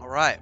All right.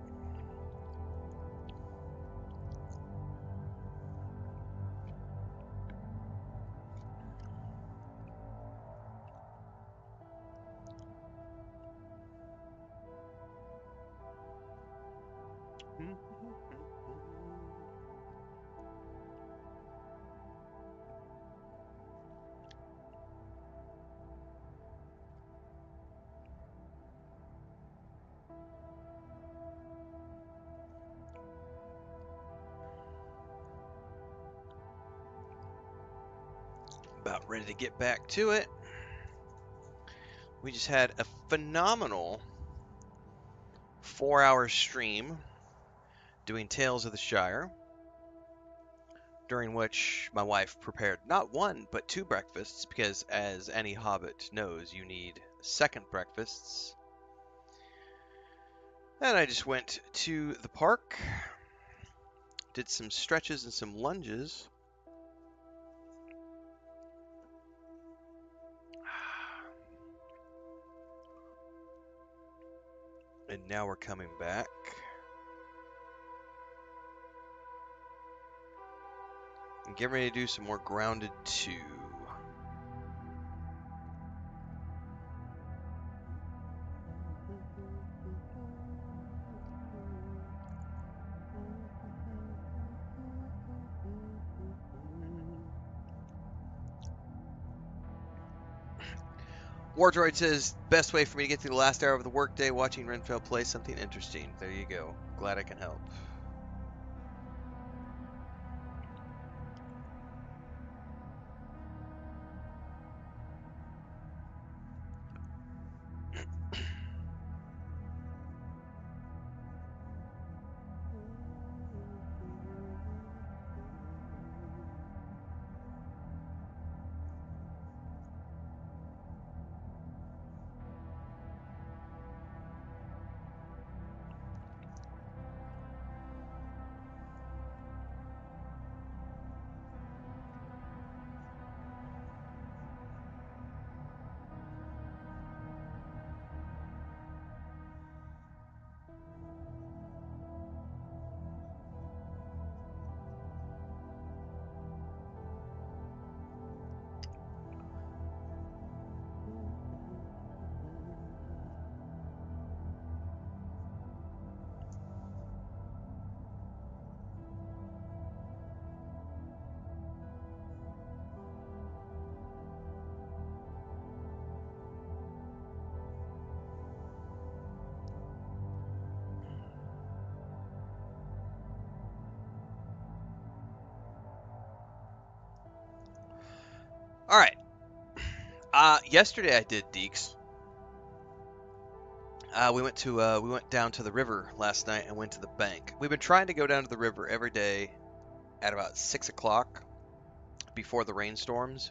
About ready to get back to it. We just had a phenomenal 4-hour stream doing Tales of the Shire, during which my wife prepared not one, but 2 breakfasts, because as any hobbit knows, you need second breakfasts. And I just went to the park, did some stretches and some lunges. And now we're coming back. And getting ready to do some more Grounded 2. Wardroid says, best way for me to get through the last hour of the workday, watching Renfail play something interesting. There you go. Glad I can help. All right. Yesterday I did Deeks. We went down to the river last night and went to the bank. We've been trying to go down to the river every day at about 6 o'clock before the rainstorms.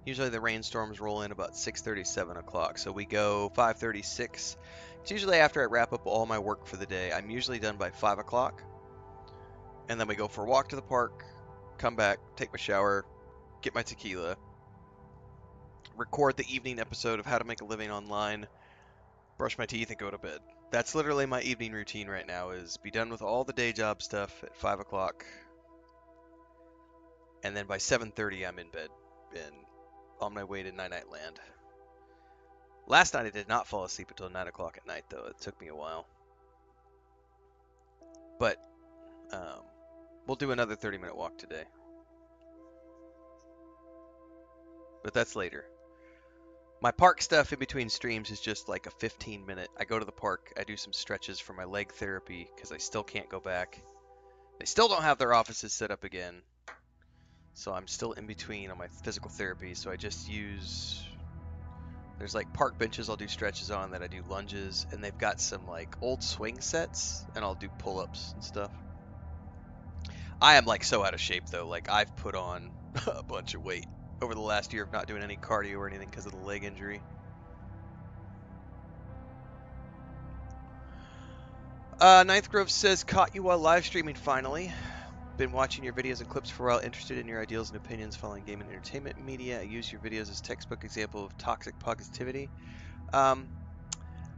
Usually the rainstorms roll in about 6:30, 7 o'clock. So we go 5:36. It's usually after I wrap up all my work for the day. I'm usually done by 5 o'clock. And then we go for a walk to the park, come back, take my shower, get my tequila, record the evening episode of How to Make a Living Online, brush my teeth, and go to bed. That's literally my evening routine right now, is be done with all the day job stuff at 5 o'clock. And then by 7:30 I'm in bed and on my way to Night-Night Land. Last night I did not fall asleep until 9 o'clock at night, though. It took me a while. But we'll do another 30-minute walk today. But that's later. My park stuff in between streams is just like a 15-minute. I go to the park, I do some stretches for my leg therapy because I still can't go back. They still don't have their offices set up again. So I'm still in between on my physical therapy. So I just use... There's like park benches I'll do stretches on that I do lunges. And they've got some like old swing sets and I'll do pull-ups and stuff. I am like so out of shape though. Like I've put on a bunch of weight over the last year of not doing any cardio or anything because of the leg injury. Ninth Grove says, caught you while live streaming finally. Been watching your videos and clips for a while, interested in your ideals and opinions following game and entertainment media. I use your videos as textbook example of toxic positivity.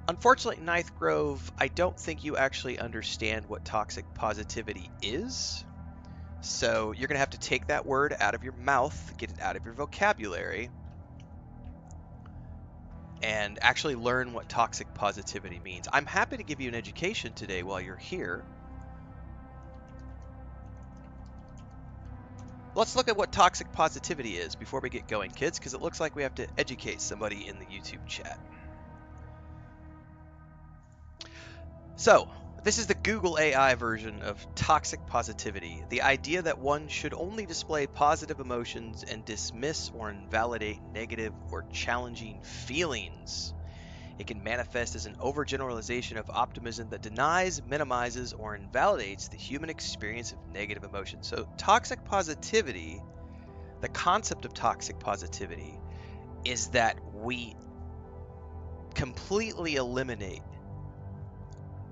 Unfortunately, Ninth Grove, I don't think you actually understand what toxic positivity is. So you're going to have to take that word out of your mouth, get it out of your vocabulary, and actually learn what toxic positivity means. I'm happy to give you an education today while you're here. Let's look at what toxic positivity is before we get going, kids, because it looks like we have to educate somebody in the YouTube chat. So, this is the Google AI version of toxic positivity, the idea that one should only display positive emotions and dismiss or invalidate negative or challenging feelings. It can manifest as an overgeneralization of optimism that denies, minimizes, or invalidates the human experience of negative emotion. So, toxic positivity, the concept of toxic positivity, is that we completely eliminate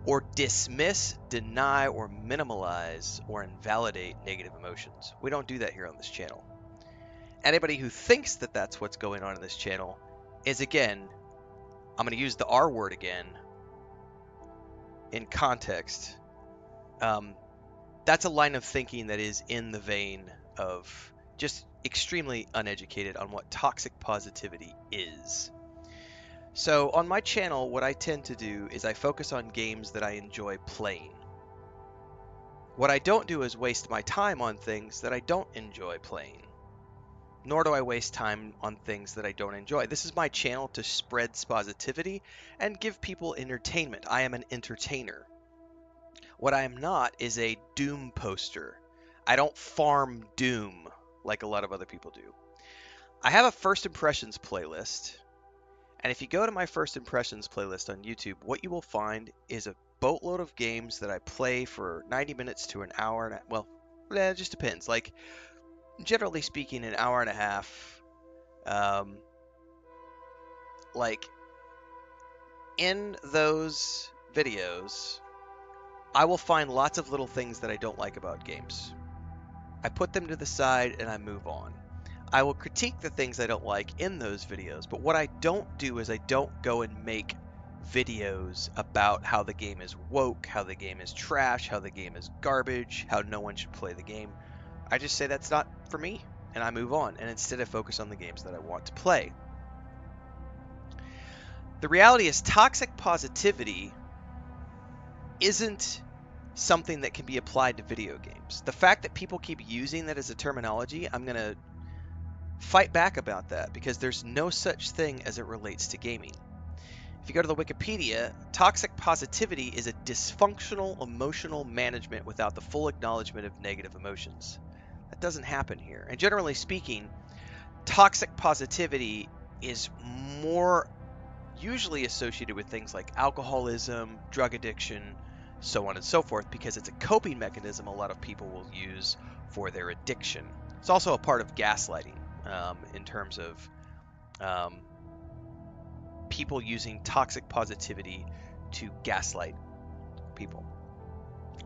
or dismiss, deny, or minimalize or invalidate negative emotions. We don't do that here on this channel. Anybody who thinks that that's what's going on in this channel is, again, I'm going to use the R word again in context. That's a line of thinking that is in the vein of just extremely uneducated on what toxic positivity is. So on my channel, what I tend to do is I focus on games that I enjoy playing. What I don't do is waste my time on things that I don't enjoy playing. Nor do I waste time on things that I don't enjoy. This is my channel to spread positivity and give people entertainment. I am an entertainer. What I am not is a doom poster. I don't farm doom like a lot of other people do. I have a first impressions playlist. And if you go to my first impressions playlist on YouTube, what you will find is a boatload of games that I play for 90 minutes to an hour. And well, it just depends. Like, generally speaking, an hour and a half. Like, in those videos, I will find lots of little things that I don't like about games. I put them to the side and I move on. I will critique the things I don't like in those videos, but what I don't do is I don't go and make videos about how the game is woke, how the game is trash, how the game is garbage, how no one should play the game. I just say that's not for me, and I move on, and instead I focus on the games that I want to play. The reality is toxic positivity isn't something that can be applied to video games. The fact that people keep using that as a terminology, I'm going to fight back about that because there's no such thing as it relates to gaming. If you go to the Wikipedia, toxic positivity is a dysfunctional emotional management without the full acknowledgement of negative emotions. That doesn't happen here. And generally speaking, toxic positivity is more usually associated with things like alcoholism, drug addiction, so on and so forth, because it's a coping mechanism a lot of people will use for their addiction. It's also a part of gaslighting. In terms of people using toxic positivity to gaslight people.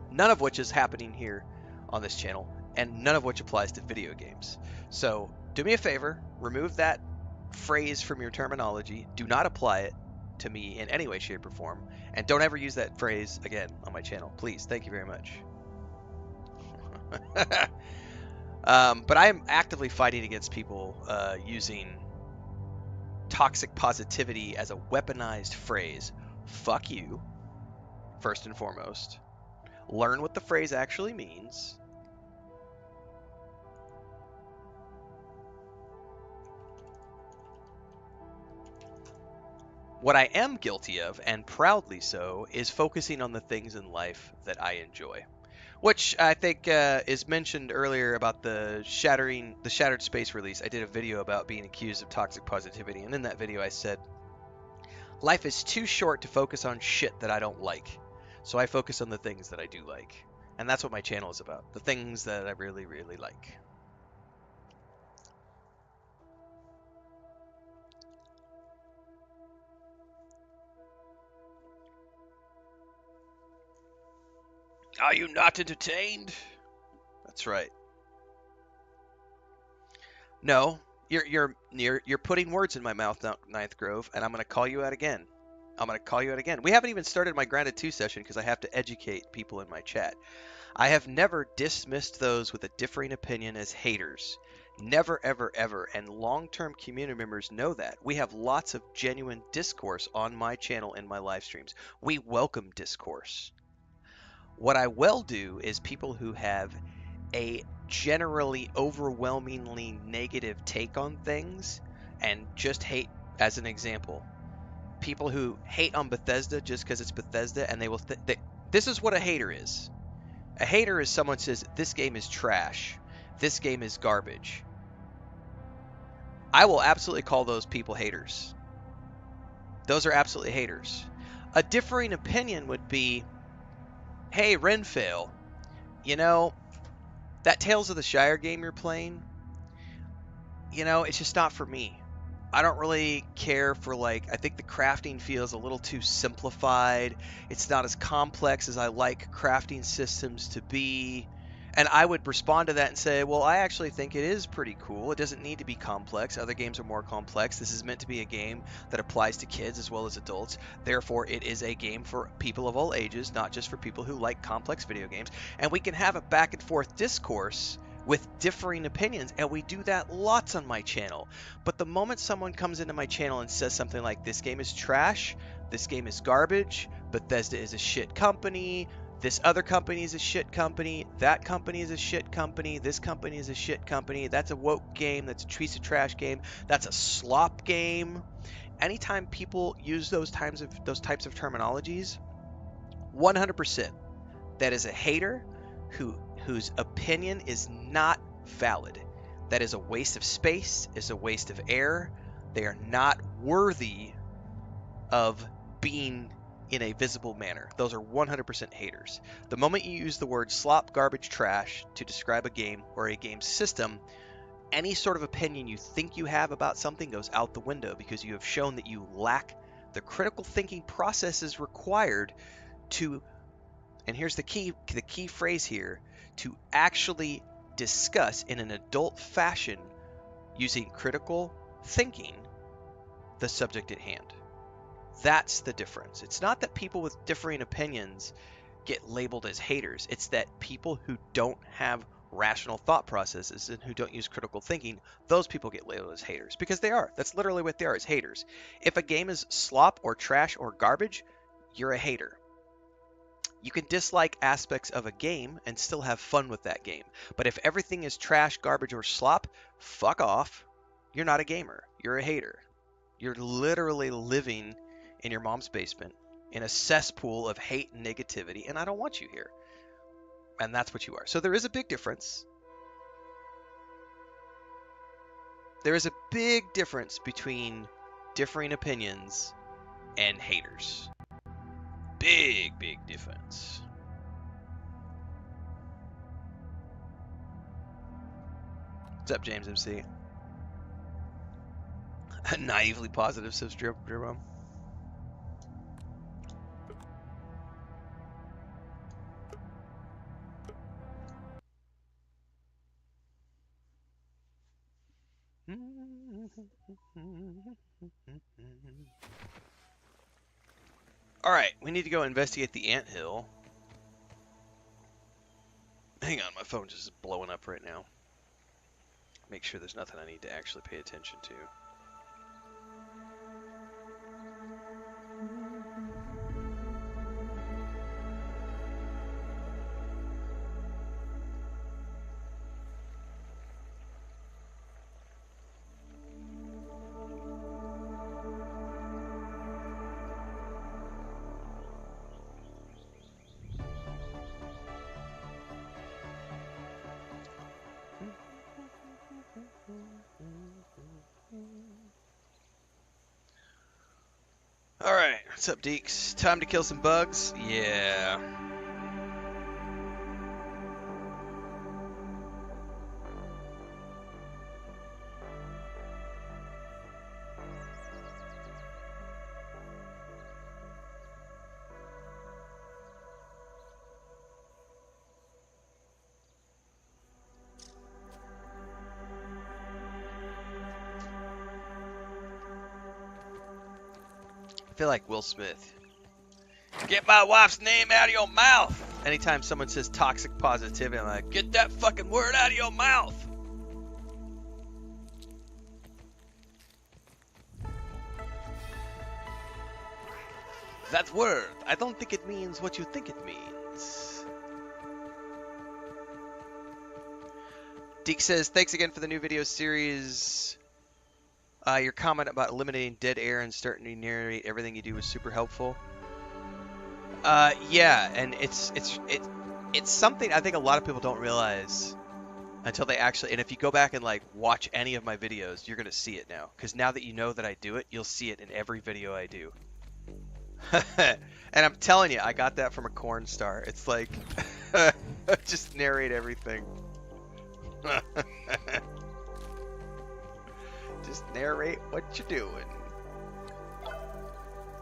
None of which is happening here on this channel, and none of which applies to video games. So do me a favor, remove that phrase from your terminology. Do not apply it to me in any way, shape, or form, and don't ever use that phrase again on my channel. Please, thank you very much. But I am actively fighting against people using toxic positivity as a weaponized phrase. Fuck you, first and foremost. Learn what the phrase actually means. What I am guilty of, and proudly so, is focusing on the things in life that I enjoy. Which I think is mentioned earlier about the Shattered Space release. I did a video about being accused of toxic positivity, and in that video I said, life is too short to focus on shit that I don't like. So I focus on the things that I do like. And that's what my channel is about. The things that I really, really like. Are you not entertained? That's right. No, you're putting words in my mouth, Ninth Grove, and I'm going to call you out again. I'm going to call you out again. We haven't even started my Grounded 2 session because I have to educate people in my chat. I have never dismissed those with a differing opinion as haters. Never, ever, ever. And long-term community members know that. We have lots of genuine discourse on my channel and my live streams. We welcome discourse. What I will do is people who have a generally overwhelmingly negative take on things and just hate, as an example, people who hate on Bethesda just because it's Bethesda, and they will this is what a hater is. A hater is someone who says this game is trash, this game is garbage. I will absolutely call those people haters. Those are absolutely haters. A differing opinion would be, hey, Renfail, you know, that Tales of the Shire game you're playing, you know, it's just not for me. I don't really care for, like, I think the crafting feels a little too simplified. It's not as complex as I like crafting systems to be. And I would respond to that and say, well, I actually think it is pretty cool. It doesn't need to be complex. Other games are more complex. This is meant to be a game that applies to kids as well as adults. Therefore, it is a game for people of all ages, not just for people who like complex video games. And we can have a back and forth discourse with differing opinions, and we do that lots on my channel. But the moment someone comes into my channel and says something like, this game is trash, this game is garbage, Bethesda is a shit company, this other company is a shit company, that company is a shit company, this company is a shit company, that's a woke game, that's a piece of trash game, that's a slop game. Anytime people use those types of terminologies, 100%, that is a hater whose opinion is not valid. That is a waste of space, is a waste of air. They are not worthy of being in a visible manner. Those are 100% haters. The moment you use the word slop, garbage, trash to describe a game or a game system, any sort of opinion you think you have about something goes out the window because you have shown that you lack the critical thinking processes required to, and here's the key phrase here, to actually discuss in an adult fashion using critical thinking the subject at hand. That's the difference. It's not that people with differing opinions get labeled as haters. It's that people who don't have rational thought processes and who don't use critical thinking, those people get labeled as haters because they are. That's literally what they are, is haters. If a game is slop or trash or garbage, you're a hater. You can dislike aspects of a game and still have fun with that game. But if everything is trash, garbage, or slop, fuck off. You're not a gamer. You're a hater. You're literally living in your mom's basement in a cesspool of hate and negativity, and I don't want you here. And that's what you are. So there is a big difference. There is a big difference between differing opinions and haters. Big difference. What's up, James MC? Naively positive, says Jerome. Alright, we need to go investigate the anthill. Hang on, my phone's just blowing up right now. Make sure there's nothing I need to actually pay attention to. Alright, what's up, Deeks? Time to kill some bugs? Yeah. feel like Will Smith. Get my wife's name out of your mouth. Anytime someone says toxic positivity, I'm like, get that fucking word out of your mouth. That word, I don't think it means what you think it means. Deke says, thanks again for the new video series. Your comment about eliminating dead air and starting to narrate everything you do was super helpful. Yeah, and it's something I think a lot of people don't realize until they actually, and if you go back and like watch any of my videos, you're gonna see it now. Because now that you know that I do it, you'll see it in every video I do. And I'm telling you, I got that from a corn star. It's like, just narrate everything. Just narrate what you're doing.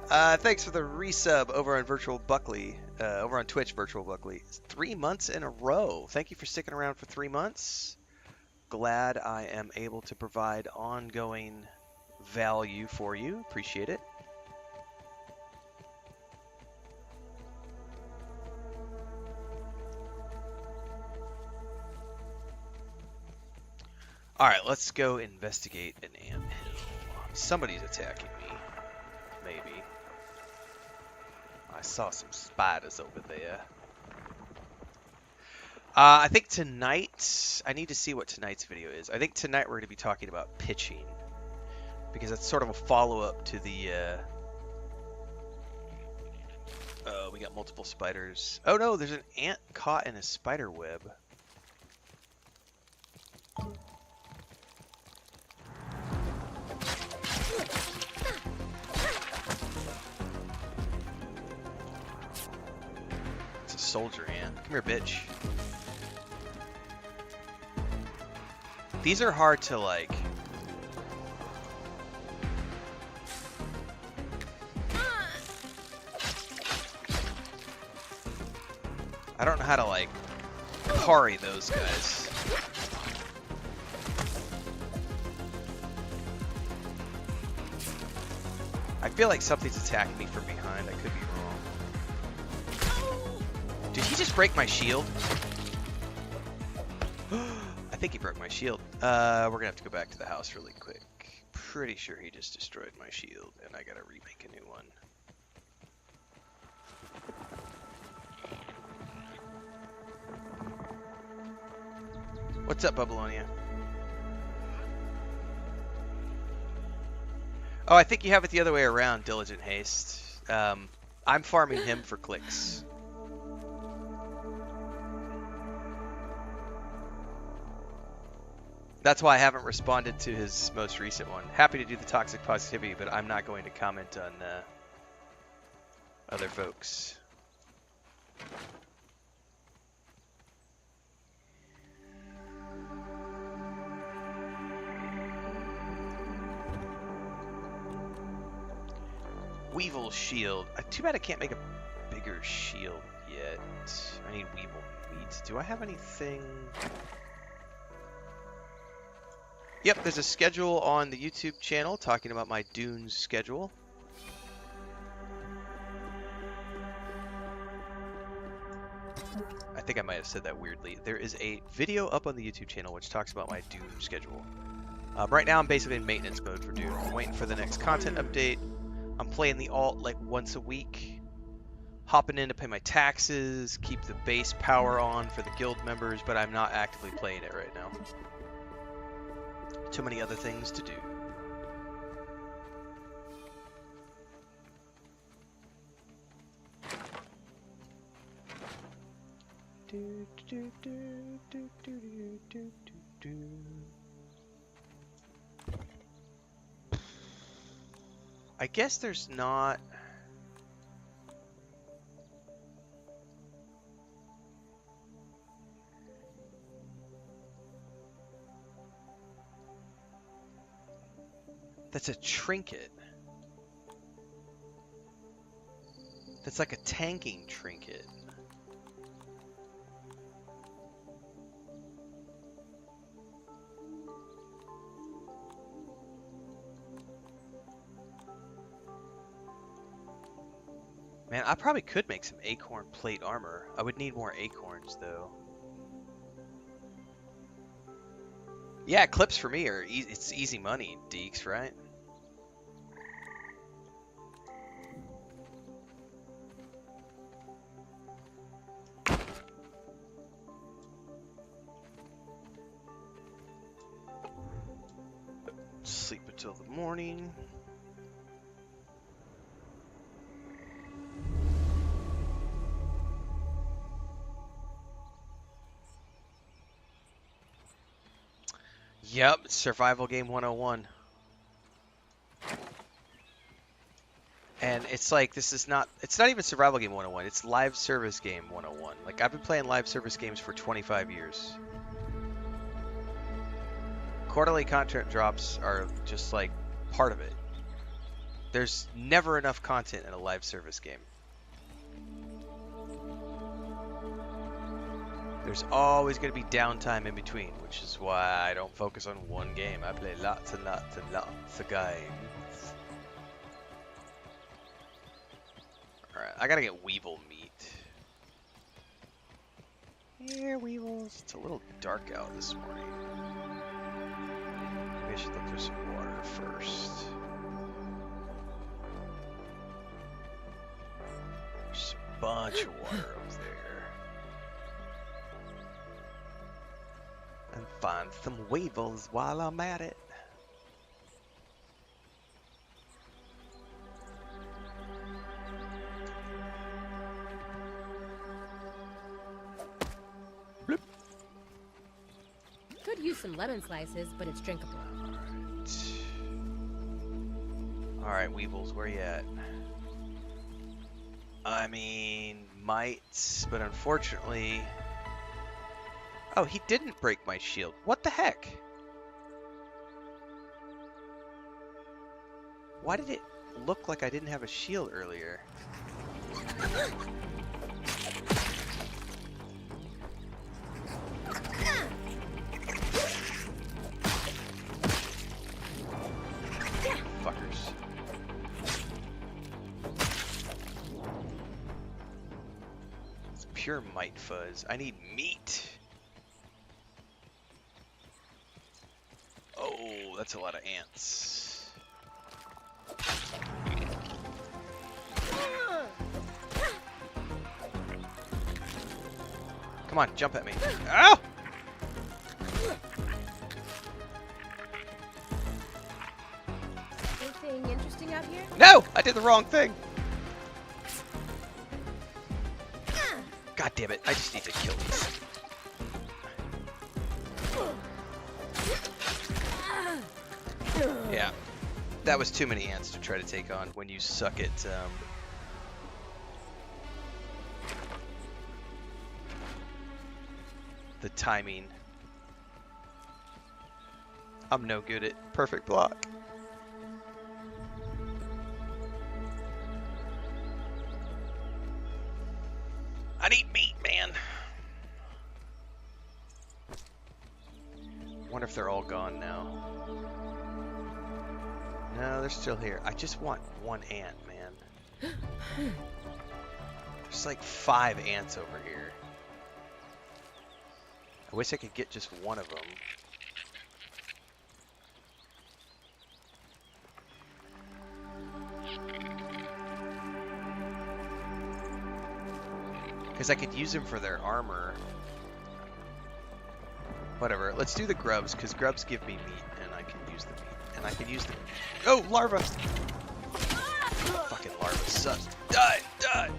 Thanks for the resub over on Virtual Buckley, over on Twitch, Virtual Buckley. 3 months in a row. Thank you for sticking around for 3 months. Glad I am able to provide ongoing value for you. Appreciate it. Alright, let's go investigate an anthill. Somebody's attacking me. Maybe. I saw some spiders over there. I think tonight, I need to see what tonight's video is. I think tonight we're going to be talking about pitching. Because that's sort of a follow-up to the, we got multiple spiders. Oh no, there's an ant caught in a spider web. It's a soldier ant. Come here, bitch. These are hard to, like... I don't know how to, like, parry those guys. I feel like something's attacking me from behind. I could be wrong. Did he just break my shield? I think he broke my shield. We're gonna have to go back to the house really quick. Pretty sure he just destroyed my shield, and I gotta remake a new one. What's up, Babylonia? Oh, I think you have it the other way around, Diligent Haste. I'm farming him for clicks. That's why I haven't responded to his most recent one. Happy to do the toxic positivity, but I'm not going to comment on other folks. Weevil shield. Too bad I can't make a bigger shield yet. I need weevil meat. Do I have anything? Yep, there's a schedule on the YouTube channel talking about my dunes schedule. I think I might have said that weirdly. There is a video up on the YouTube channel which talks about my dune schedule. Right now I'm basically in maintenance mode for Dune. I'm waiting for the next content update. I'm playing the alt like once a week. Hopping in to pay my taxes, keep the base power on for the guild members, but I'm not actively playing it right now. Too many other things to do. I guess there's not... That's a trinket. That's like a tanking trinket. Man, I probably could make some acorn plate armor. I would need more acorns, though. Yeah, clips for me are it's easy money, Deeks, right? Sleep until the morning. Yep, survival game 101. And it's like, it's not even survival game 101, it's live service game 101. Like, I've been playing live service games for 25 years. Quarterly content drops are just like part of it. There's never enough content in a live service game. There's always going to be downtime in between, which is why I don't focus on one game. I play lots and lots and lots of games. Alright, I gotta get weevil meat. Here, weevils. It's a little dark out this morning. Maybe I should look for some water first. There's a bunch of water up there. And find some weevils while I'm at it. Bloop. Could use some lemon slices, but it's drinkable. Alright, weevils, where you at? I mean, might, but unfortunately... Oh, he didn't break my shield. What the heck? Why did it look like I didn't have a shield earlier? Fuckers. It's pure might fuzz. I need meat. Oh, that's a lot of ants. Come on, jump at me. Ow! Anything interesting out here? No! I did the wrong thing! God damn it, I just need to kill these. Yeah, that was too many ants to try to take on when you suck at the timing. I'm no good at perfect block. I need meat, man. Wonder if they're all gone now. No, they're still here. I just want one ant, man. There's like 5 ants over here. I wish I could get just one of them. Because I could use them for their armor. Whatever, let's do the grubs, because grubs give me meat, and I can use the meat. And I can use the... Oh, larva! Fucking larva sucks. Die! Die!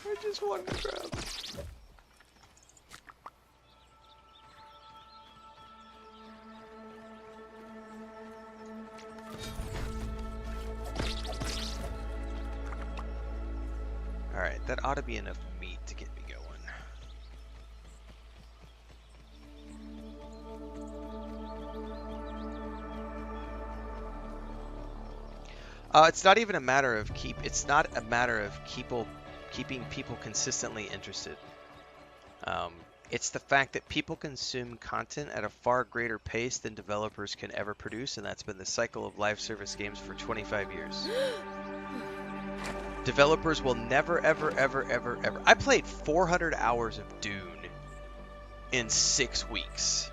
I just want to grab. Alright, that ought to be enough meat to get me going. It's not even a matter of keeping people consistently interested. It's the fact that people consume content at a far greater pace than developers can ever produce, and that's been the cycle of live service games for 25 years. Developers will never, ever, ever, ever, ever. I played 400 hours of Dune in 6 weeks.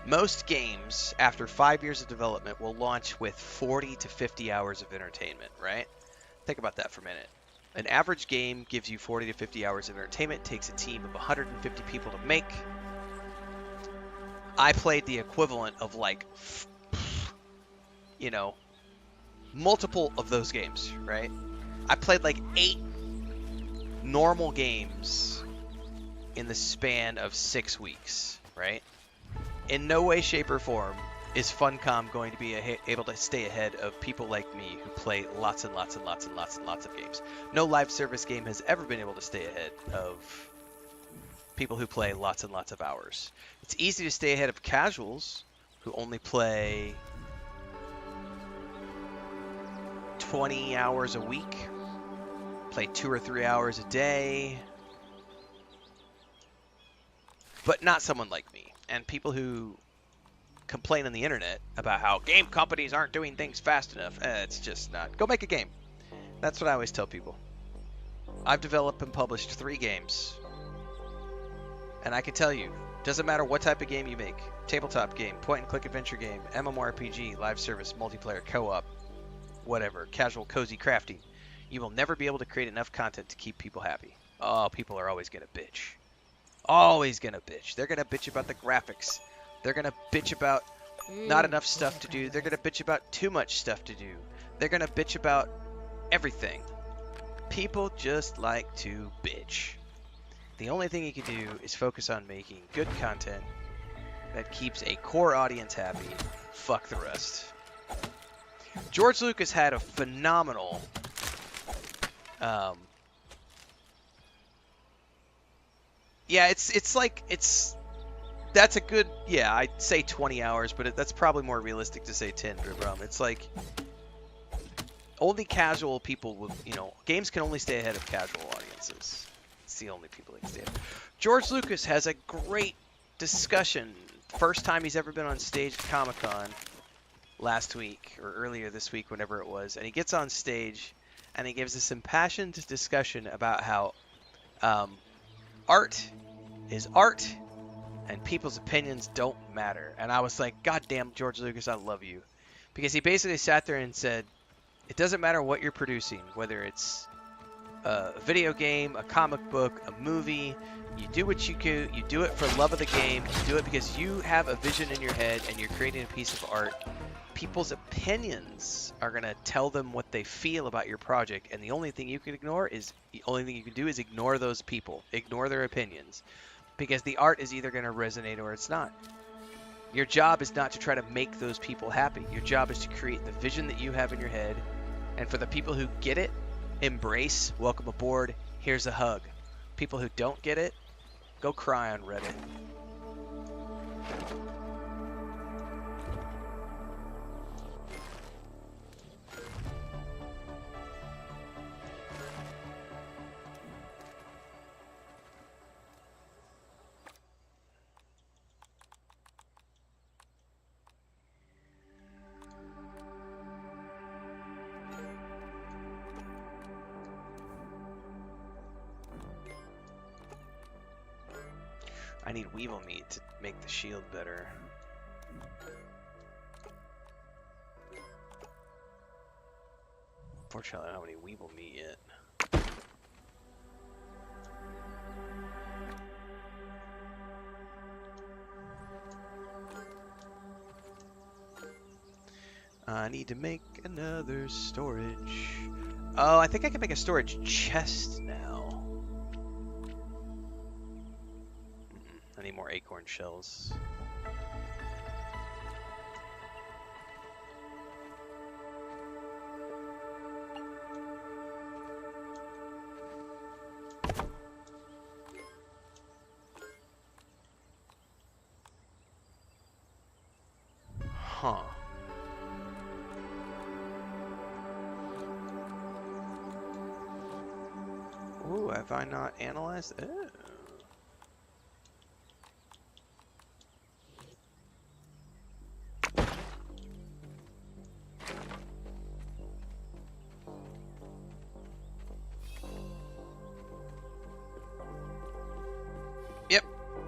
Most games, after 5 years of development, will launch with 40 to 50 hours of entertainment, right? Think about that for a minute. An average game gives you 40 to 50 hours of entertainment, takes a team of 150 people to make. I played the equivalent of like, multiple of those games, right? I played like 8 normal games in the span of 6 weeks, right? In no way, shape, or form is Funcom going to be able to stay ahead of people like me who play lots and lots and lots and lots and lots of games. No live service game has ever been able to stay ahead of people who play lots and lots of hours. It's easy to stay ahead of casuals who only play 20 hours a week, play 2 or 3 hours a day, but not someone like me. And people who complain on the internet about how game companies aren't doing things fast enough. It's just not. Go make a game. That's what I always tell people. I've developed and published 3 games. And I can tell you, doesn't matter what type of game you make. Tabletop game, point-and-click adventure game, MMORPG, live service, multiplayer, co-op, whatever, casual, cozy, crafty. You will never be able to create enough content to keep people happy. Oh, people are always going to bitch. Always going to bitch. They're going to bitch about the graphics. They're going to bitch about not enough stuff to do. They're going to bitch about too much stuff to do. They're going to bitch about everything. People just like to bitch. The only thing you can do is focus on making good content that keeps a core audience happy. Fuck the rest. George Lucas had a phenomenal that's a good, I'd say 20 hours, but that's probably more realistic to say 10, It's like, only casual people will, games can only stay ahead of casual audiences. It's the only people that can stay ahead. George Lucas has a great discussion, first time he's ever been on stage at Comic-Con last week, or earlier this week, whenever it was, and he gets on stage, and he gives this impassioned discussion about how art is art, and people's opinions don't matter. And I was like, God damn, George Lucas, I love you. Because he basically sat there and said, it doesn't matter what you're producing, whether it's a video game, a comic book, a movie, you do what you do, you do it for love of the game, you do it because you have a vision in your head and you're creating a piece of art. People's opinions are going to tell them what they feel about your project, and the only thing you can do is ignore those people, ignore their opinions. Because the art is either going to resonate or it's not. Your job is not to try to make those people happy. Your job is to create the vision that you have in your head. And for the people who get it, embrace, welcome aboard, here's a hug. People who don't get it, go cry on Reddit. I need weevil meat to make the shield better. Unfortunately, I don't have any weevil meat yet. I need to make another storage. Oh, I think I can make a storage chest now. I need more acorn shells. Huh. Ooh, have I not analyzed? Oh.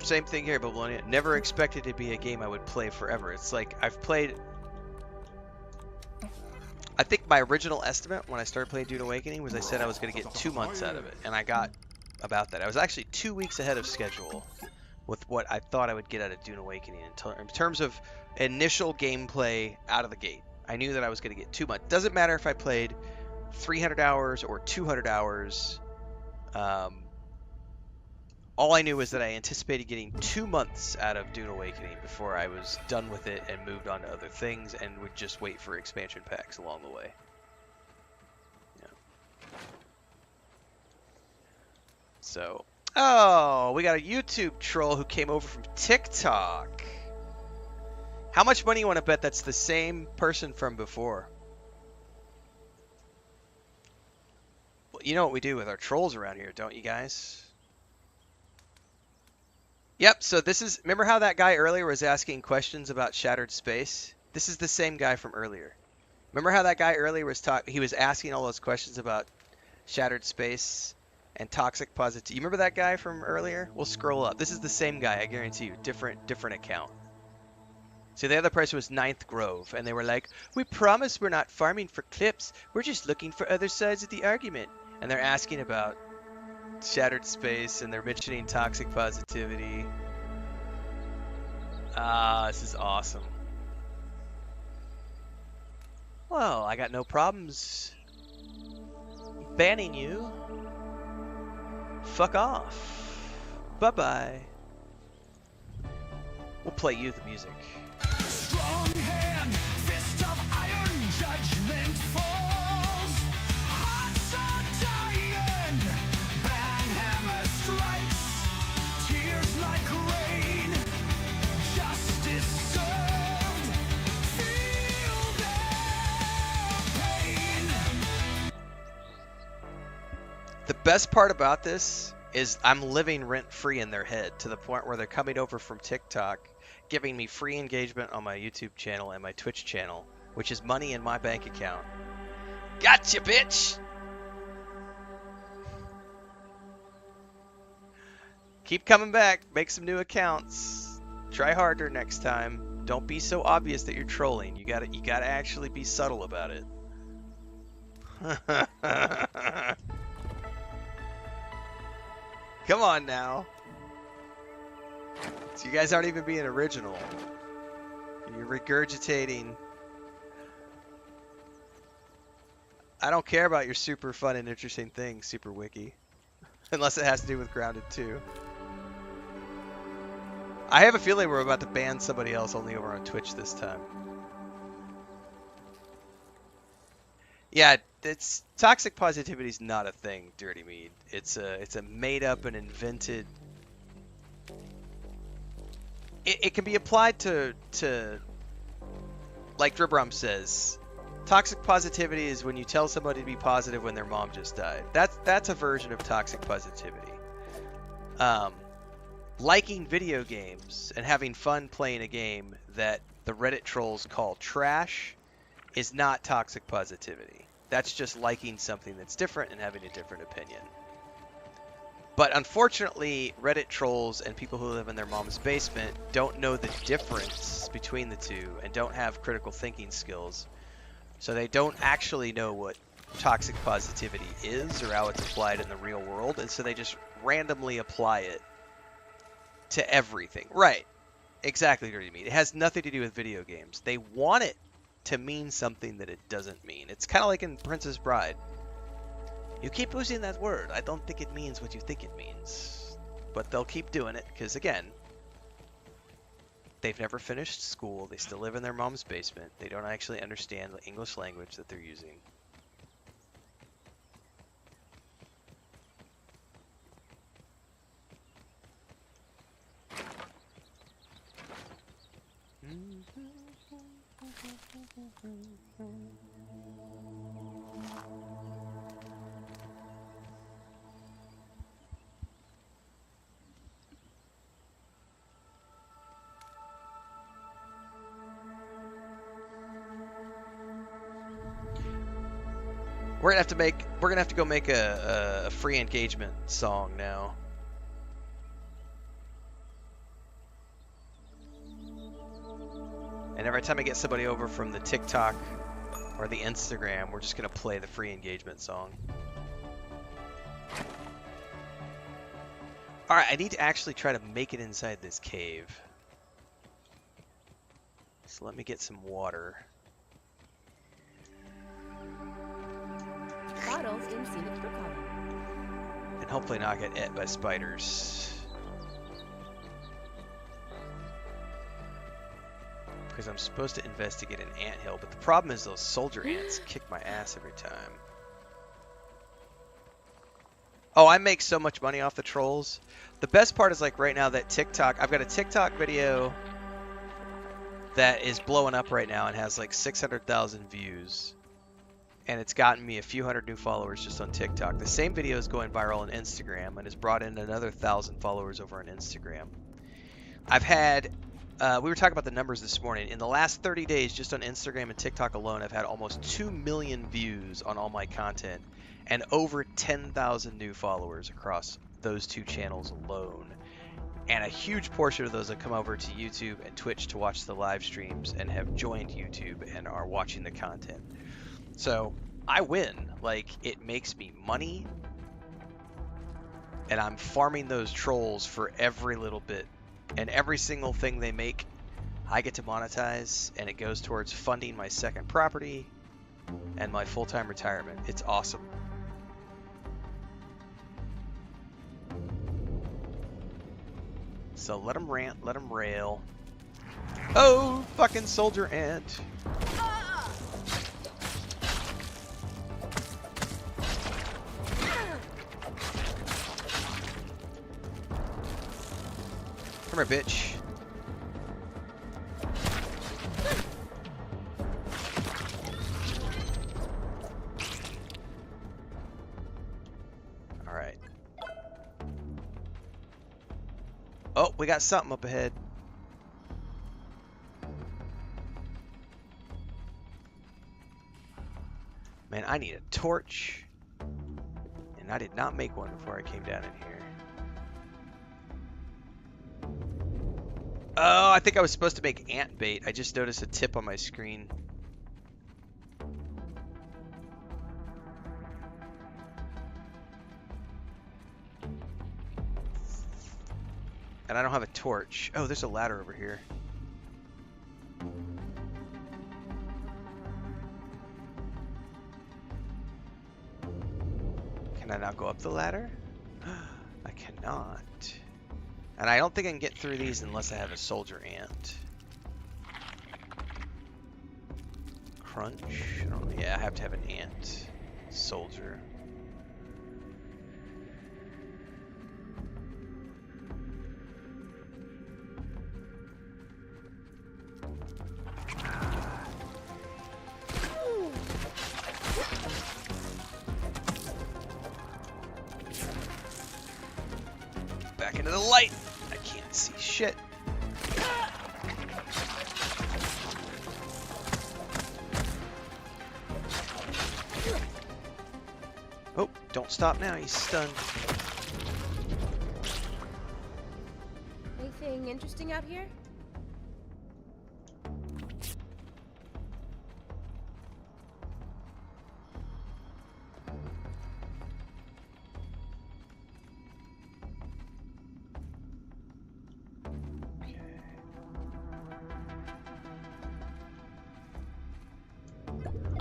Same thing here, Babylonia. Never expected it to be a game I would play forever. It's like I've played. I think my original estimate when I started playing Dune Awakening was I said I was going to get 2 months out of it, and I got about that. I was actually 2 weeks ahead of schedule with what I thought I would get out of Dune Awakening in terms of initial gameplay out of the gate. I knew that I was going to get 2 months. Doesn't matter if I played 300 hours or 200 hours. All I knew was that I anticipated getting 2 months out of Dune Awakening before I was done with it and moved on to other things and would just wait for expansion packs along the way. Yeah. So, oh, we got a YouTube troll who came over from TikTok. How much money you want to bet that's the same person from before? Well, you know what we do with our trolls around here, don't you guys? Yep, so this is, remember how that guy earlier was asking questions about shattered space? This is the same guy from earlier. Remember how that guy earlier was he was asking all those questions about shattered space and toxic positivity? You remember that guy from earlier? We'll scroll up. This is the same guy, I guarantee you. Different account. So the other person was Ninth Grove, and they were like, "We promise we're not farming for clips. We're just looking for other sides of the argument." And they're asking about shattered space, and they're mentioning toxic positivity. This is awesome. Well, I got no problems banning you. Fuck off. Bye-bye. We'll play you the music. Strong hand, fist of iron, judgment falls. Hearts are dying, banhammer strikes. Tears like rain, justice served. Feel their pain. The best part about this is I'm living rent-free in their head to the point where they're coming over from TikTok, giving me free engagement on my YouTube channel and my Twitch channel, which is money in my bank account. Gotcha, bitch! Keep coming back. Make some new accounts. Try harder next time. Don't be so obvious that you're trolling. You gotta actually be subtle about it. Come on now. So you guys aren't even being original. You're regurgitating. I don't care about your super fun and interesting things, Super Wiki. Unless it has to do with Grounded 2. I have a feeling we're about to ban somebody else only over on Twitch this time. Yeah, it's toxic positivity is not a thing, Dirty Mead. It's a made up and invented. It can be applied to like Dribram says, toxic positivity is when you tell somebody to be positive when their mom just died. That's a version of toxic positivity. Liking video games and having fun playing a game that the Reddit trolls call trash is not toxic positivity. That's just liking something that's different and having a different opinion. But unfortunately, Reddit trolls and people who live in their mom's basement don't know the difference between the two and don't have critical thinking skills. So they don't actually know what toxic positivity is or how it's applied in the real world, and so they just randomly apply it to everything. Right. Exactly, Dirty Meat. It has nothing to do with video games. They want it to mean something that it doesn't mean. It's kind of like in Princess Bride. You keep using that word. I don't think it means what you think it means. But they'll keep doing it because, again, they've never finished school. They still live in their mom's basement. They don't actually understand the English language that they're using. We're gonna have to go make a free engagement song now. And every time I get somebody over from the TikTok or the Instagram, we're just going to play the free engagement song. Alright, I need to actually try to make it inside this cave. So let me get some water. Bottles in scenic fruit color. And hopefully not get ate by spiders. Because I'm supposed to investigate an anthill, but the problem is those soldier ants kick my ass every time. Oh, I make so much money off the trolls. The best part is like right now that TikTok, I've got a TikTok video that is blowing up right now and has like 600,000 views. And it's gotten me a few hundred new followers just on TikTok. The same video is going viral on Instagram and has brought in another 1,000 followers over on Instagram. I've had, we were talking about the numbers this morning. In the last 30 days, just on Instagram and TikTok alone, I've had almost 2 million views on all my content and over 10,000 new followers across those two channels alone. And a huge portion of those have come over to YouTube and Twitch to watch the live streams and have joined YouTube and are watching the content. So I win. Like, it makes me money. And I'm farming those trolls for every little bit. And every single thing they make, I get to monetize. And it goes towards funding my second property and my full-time retirement. It's awesome. So let them rant, let them rail. Oh, fucking soldier ant. Come here, bitch. Alright. Oh, we got something up ahead. Man, I need a torch. And I did not make one before I came down in here. Oh, I think I was supposed to make ant bait. I just noticed a tip on my screen. And I don't have a torch. Oh, there's a ladder over here. Can I not go up the ladder? I cannot. And I don't think I can get through these unless I have a soldier ant. Crunch? Yeah, I have to have an ant. Soldier. Back into the light. I can't see shit. Oh, don't stop now. He's stunned. Anything interesting out here?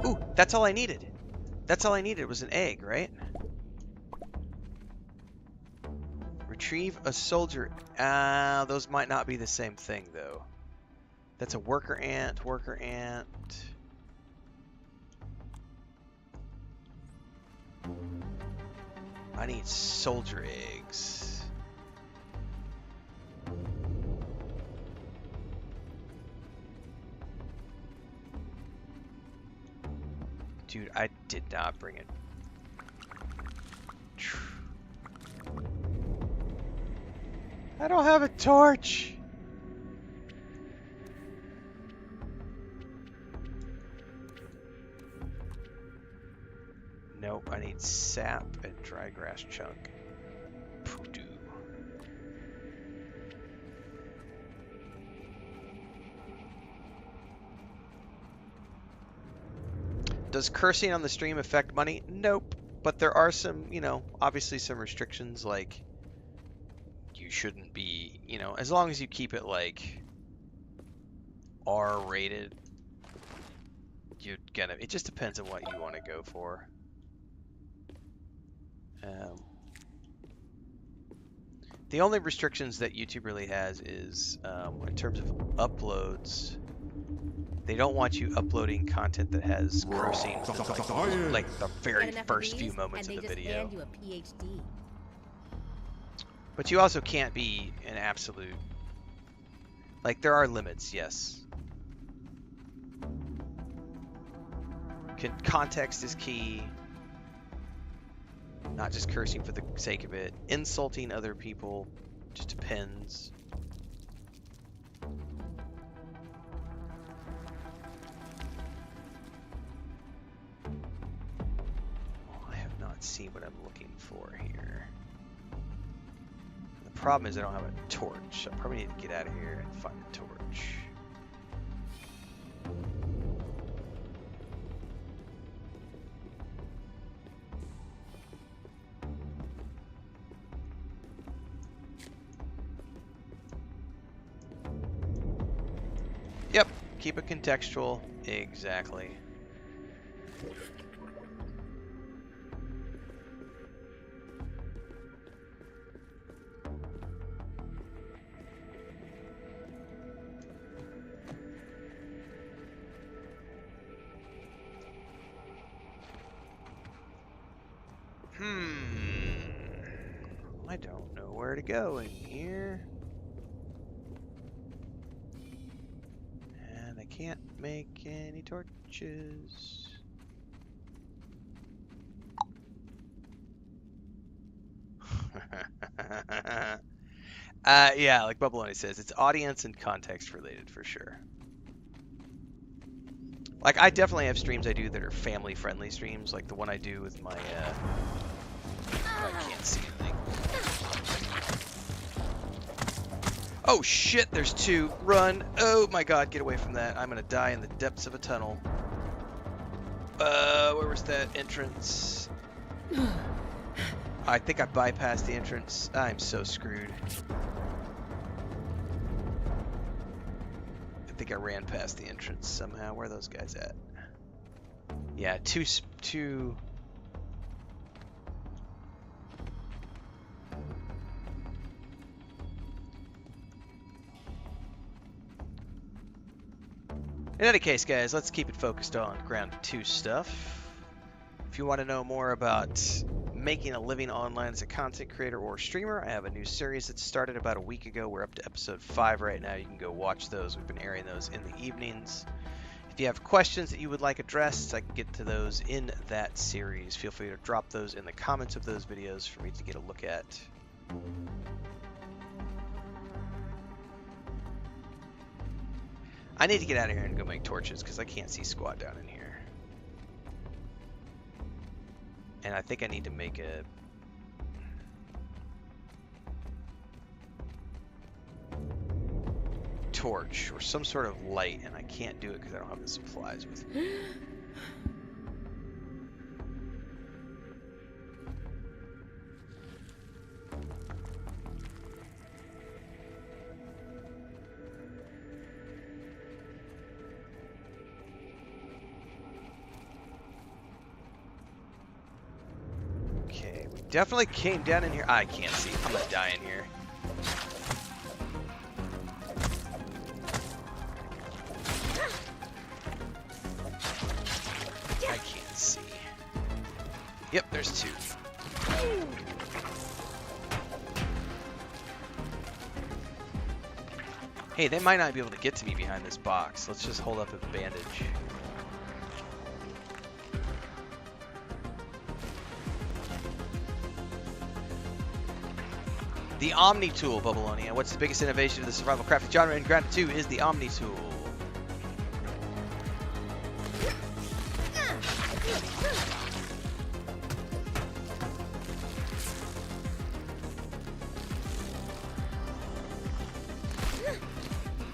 Ooh, that's all I needed. That's all I needed was an egg, right? Retrieve a soldier. Those might not be the same thing, though. That's a worker ant, worker ant. I need soldier eggs. Dude, I did not bring it. I don't have a torch. Nope, I need sap and dry grass chunk. Poodoo. Does cursing on the stream affect money? Nope. But there are some, you know, obviously some restrictions, like you shouldn't be, you know, as long as you keep it like R rated, you get it. It just depends on what you want to go for. The only restrictions that YouTube really has is in terms of uploads. They don't want you uploading content that has cursing like the very first few moments of the video. You a PhD. But you also can't be an absolute. Like, there are limits, yes. Context is key. Not just cursing for the sake of it. Insulting other people just depends. I have not seen what I'm looking for here. The problem is I don't have a torch, so I probably need to get out of here and find a torch. Yep, keep it contextual. Exactly. I don't know where to go in here. And I can't make any torches. Yeah, like Bubbaloni says, it's audience and context related for sure. Like, I definitely have streams I do that are family-friendly streams, like the one I do with my, I can't see anything. Oh shit, there's two. Run. Oh my god, get away from that. I'm gonna die in the depths of a tunnel. Where was that entrance? I think I bypassed the entrance. I'm so screwed. I think I ran past the entrance somehow. Where are those guys at? Yeah, two. In any case, guys, let's keep it focused on Ground 2 stuff. If you want to know more about making a living online as a content creator or streamer, I have a new series that started about a week ago. We're up to episode 5 right now. You can go watch those. We've been airing those in the evenings. If you have questions that you would like addressed, I can get to those in that series. Feel free to drop those in the comments of those videos for me to get a look at. I need to get out of here and go make torches because I can't see squat down in here. And I think I need to make a... torch or some sort of light, and I can't do it because I don't have the supplies with me. Okay, we definitely came down in here. I can't see. I'm gonna die in here. I can't see. Yep, there's two. Hey, they might not be able to get to me behind this box. Let's just hold up a bandage. The Omni-tool, Bubbleonia. What's the biggest innovation of the survival crafting genre in Ground 2 is the Omni-tool.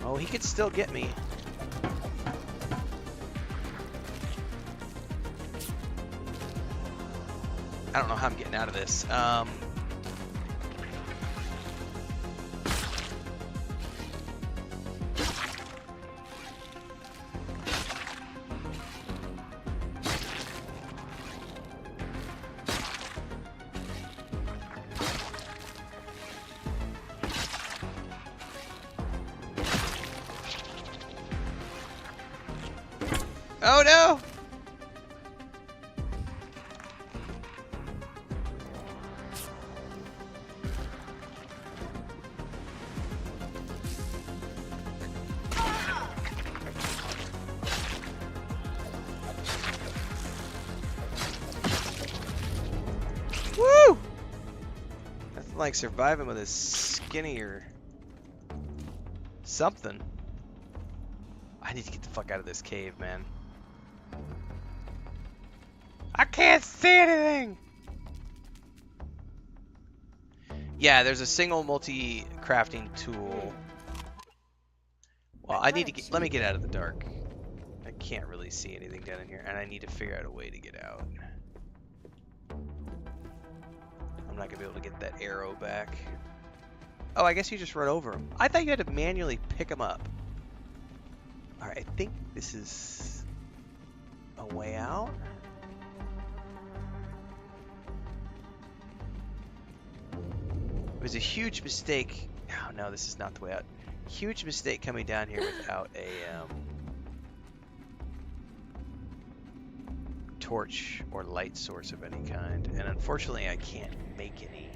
Oh, he could still get me. I don't know how I'm getting out of this. Oh no! Woo! Nothing like surviving with a skinny or something. I need to get the fuck out of this cave, man. I can't see anything! Yeah, there's a single multi-crafting tool. Well, I need to get, let me get out of the dark. I can't really see anything down in here, and I need to figure out a way to get out. I'm not gonna be able to get that arrow back. Oh, I guess you just run over them. I thought you had to manually pick them up. Alright, I think this is a way out. It was a huge mistake. Oh no, this is not the way out. Huge mistake coming down here without a torch or light source of any kind. And unfortunately, I can't make any.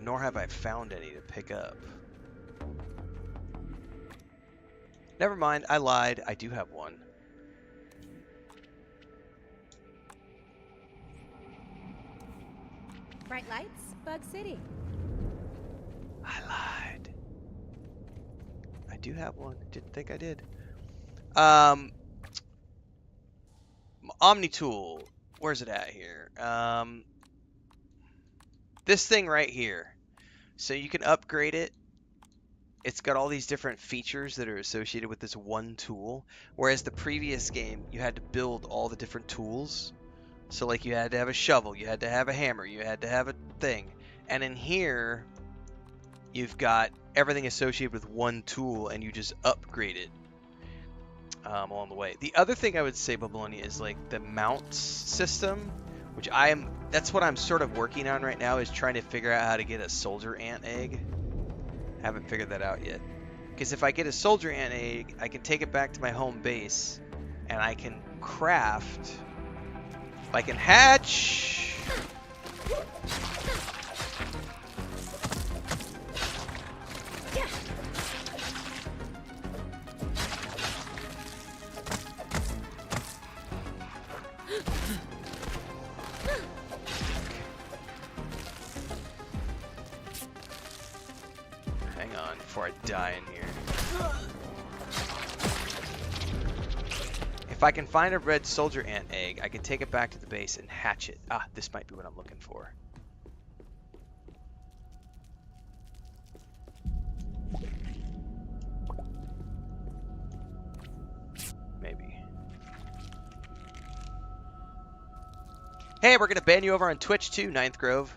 Nor have I found any to pick up. Never mind, I lied. I do have one. Bright lights, Bug City. I lied. I do have one. Didn't think I did. Omni-tool. Where's it at here? This thing right here. So you can upgrade it. It's got all these different features that are associated with this one tool. Whereas the previous game, you had to build all the different tools. So like you had to have a shovel, you had to have a hammer, you had to have a thing. And in here, you've got everything associated with one tool and you just upgrade it along the way. The other thing I would say, Babylonia, is like the mounts system, which that's what I'm sort of working on right now, is trying to figure out how to get a soldier ant egg. Haven't figured that out yet. Because if I get a soldier ant egg, I can take it back to my home base and I can craft... I can hatch. Hang on before I die in here. If I can find a red soldier ant egg, I can take it back to the base and hatch it. Ah, this might be what I'm looking for. Maybe. Hey, we're gonna ban you over on Twitch too, Ninth Grove.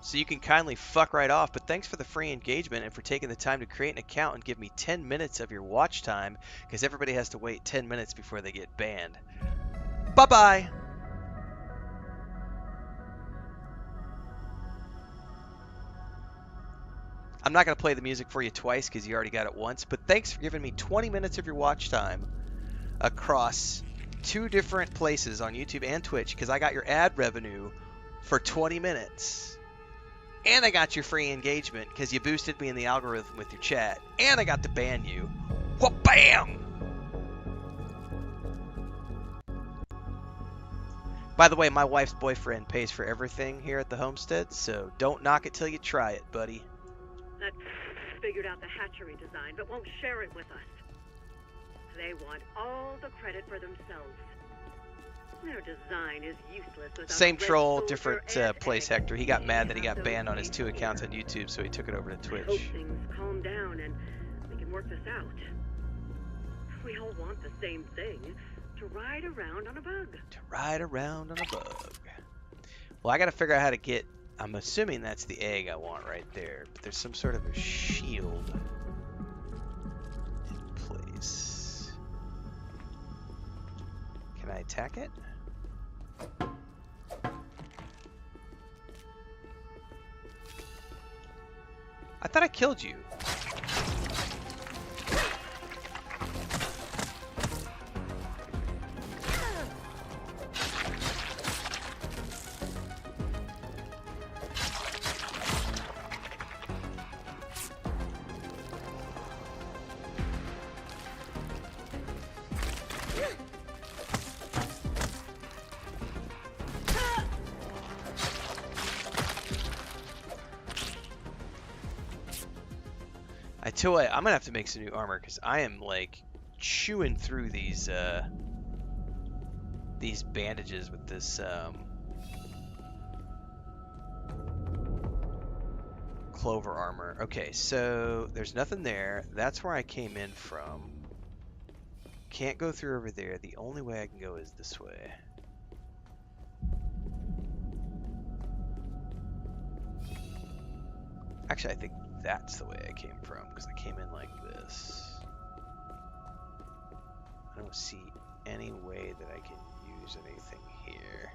So you can kindly fuck right off, but thanks for the free engagement and for taking the time to create an account and give me 10 minutes of your watch time, because everybody has to wait 10 minutes before they get banned. Bye-bye! I'm not going to play the music for you twice because you already got it once, but thanks for giving me 20 minutes of your watch time across 2 different places on YouTube and Twitch, because I got your ad revenue for 20 minutes. And I got your free engagement because you boosted me in the algorithm with your chat. And I got to ban you. Wha-bam! By the way, my wife's boyfriend pays for everything here at the homestead, so don't knock it till you try it, buddy. That figured out the hatchery design, but won't share it with us. They want all the credit for themselves. Their design is useless without Same a red troll, soldier different and place, egg. Hector. He got mad that he got So banned on his 2 peaceful. accounts on YouTube, so he took it over to I hope Twitch. things calm down and we can work this out. We all want the same thing, to ride around on a bug. To ride around on a bug. Well, I gotta figure out how to get... I'm assuming that's the egg I want right there. But there's some sort of a shield in place. Can I attack it? I thought I killed you. I tell you what, I'm gonna have to make some new armor because I am like chewing through these bandages with this clover armor. Okay, so there's nothing there. That's where I came in from. Can't go through over there. The only way I can go is this way. Actually, I think that's the way I came from, because I came in like this. I don't see any way that I can use anything here.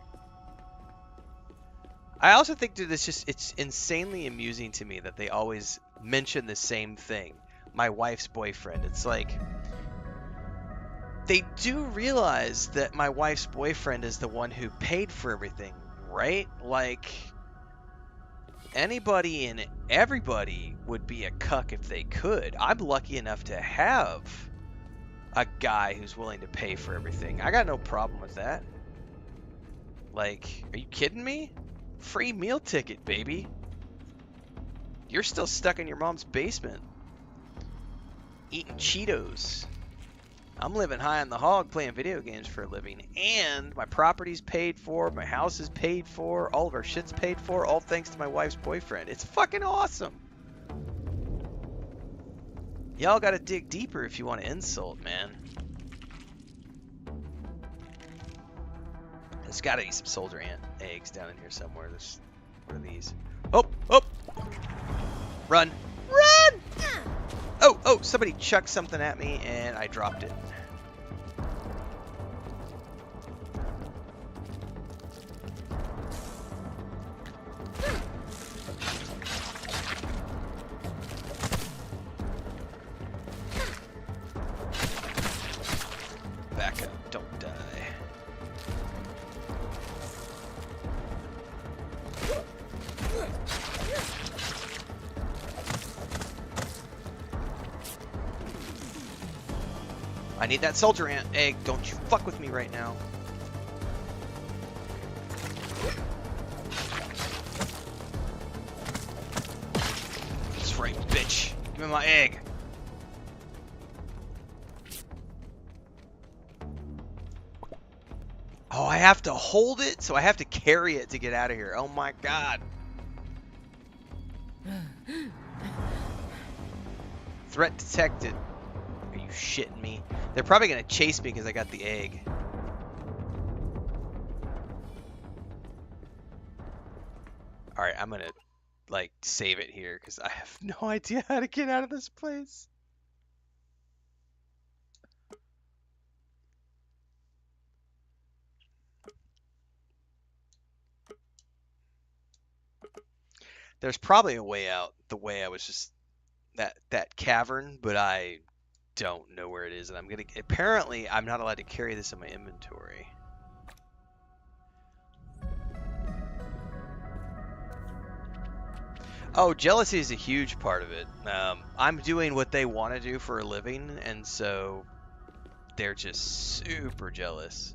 I also think that it's insanely amusing to me that they always mention the same thing. My wife's boyfriend. It's like, they do realize that my wife's boyfriend is the one who paid for everything, right? Like... anybody and everybody would be a cuck if they could. I'm lucky enough to have a guy who's willing to pay for everything. I got no problem with that. Like, are you kidding me? Free meal ticket, baby. You're still stuck in your mom's basement. Eating Cheetos. I'm living high on the hog playing video games for a living, and my property's paid for, my house is paid for, all of our shit's paid for, all thanks to my wife's boyfriend. It's fucking awesome. Y'all gotta dig deeper if you want to insult, man. There's gotta be some soldier ant eggs down in here somewhere. There's one of these. Oh, oh! Run! Run! Oh, somebody chucked something at me and I dropped it. Back up, don't die. I need that soldier ant egg. Don't you fuck with me right now. That's right, bitch. Give me my egg. Oh, I have to hold it, so I have to carry it to get out of here. Oh my god. Threat detected. Are you shitting me? They're probably gonna chase me because I got the egg. Alright, I'm gonna, like, save it here because I have no idea how to get out of this place. There's probably a way out the way I was just that cavern, but I don't know where it is, and apparently I'm not allowed to carry this in my inventory. Oh, jealousy is a huge part of it. I'm doing what they want to do for a living, and so they're just super jealous.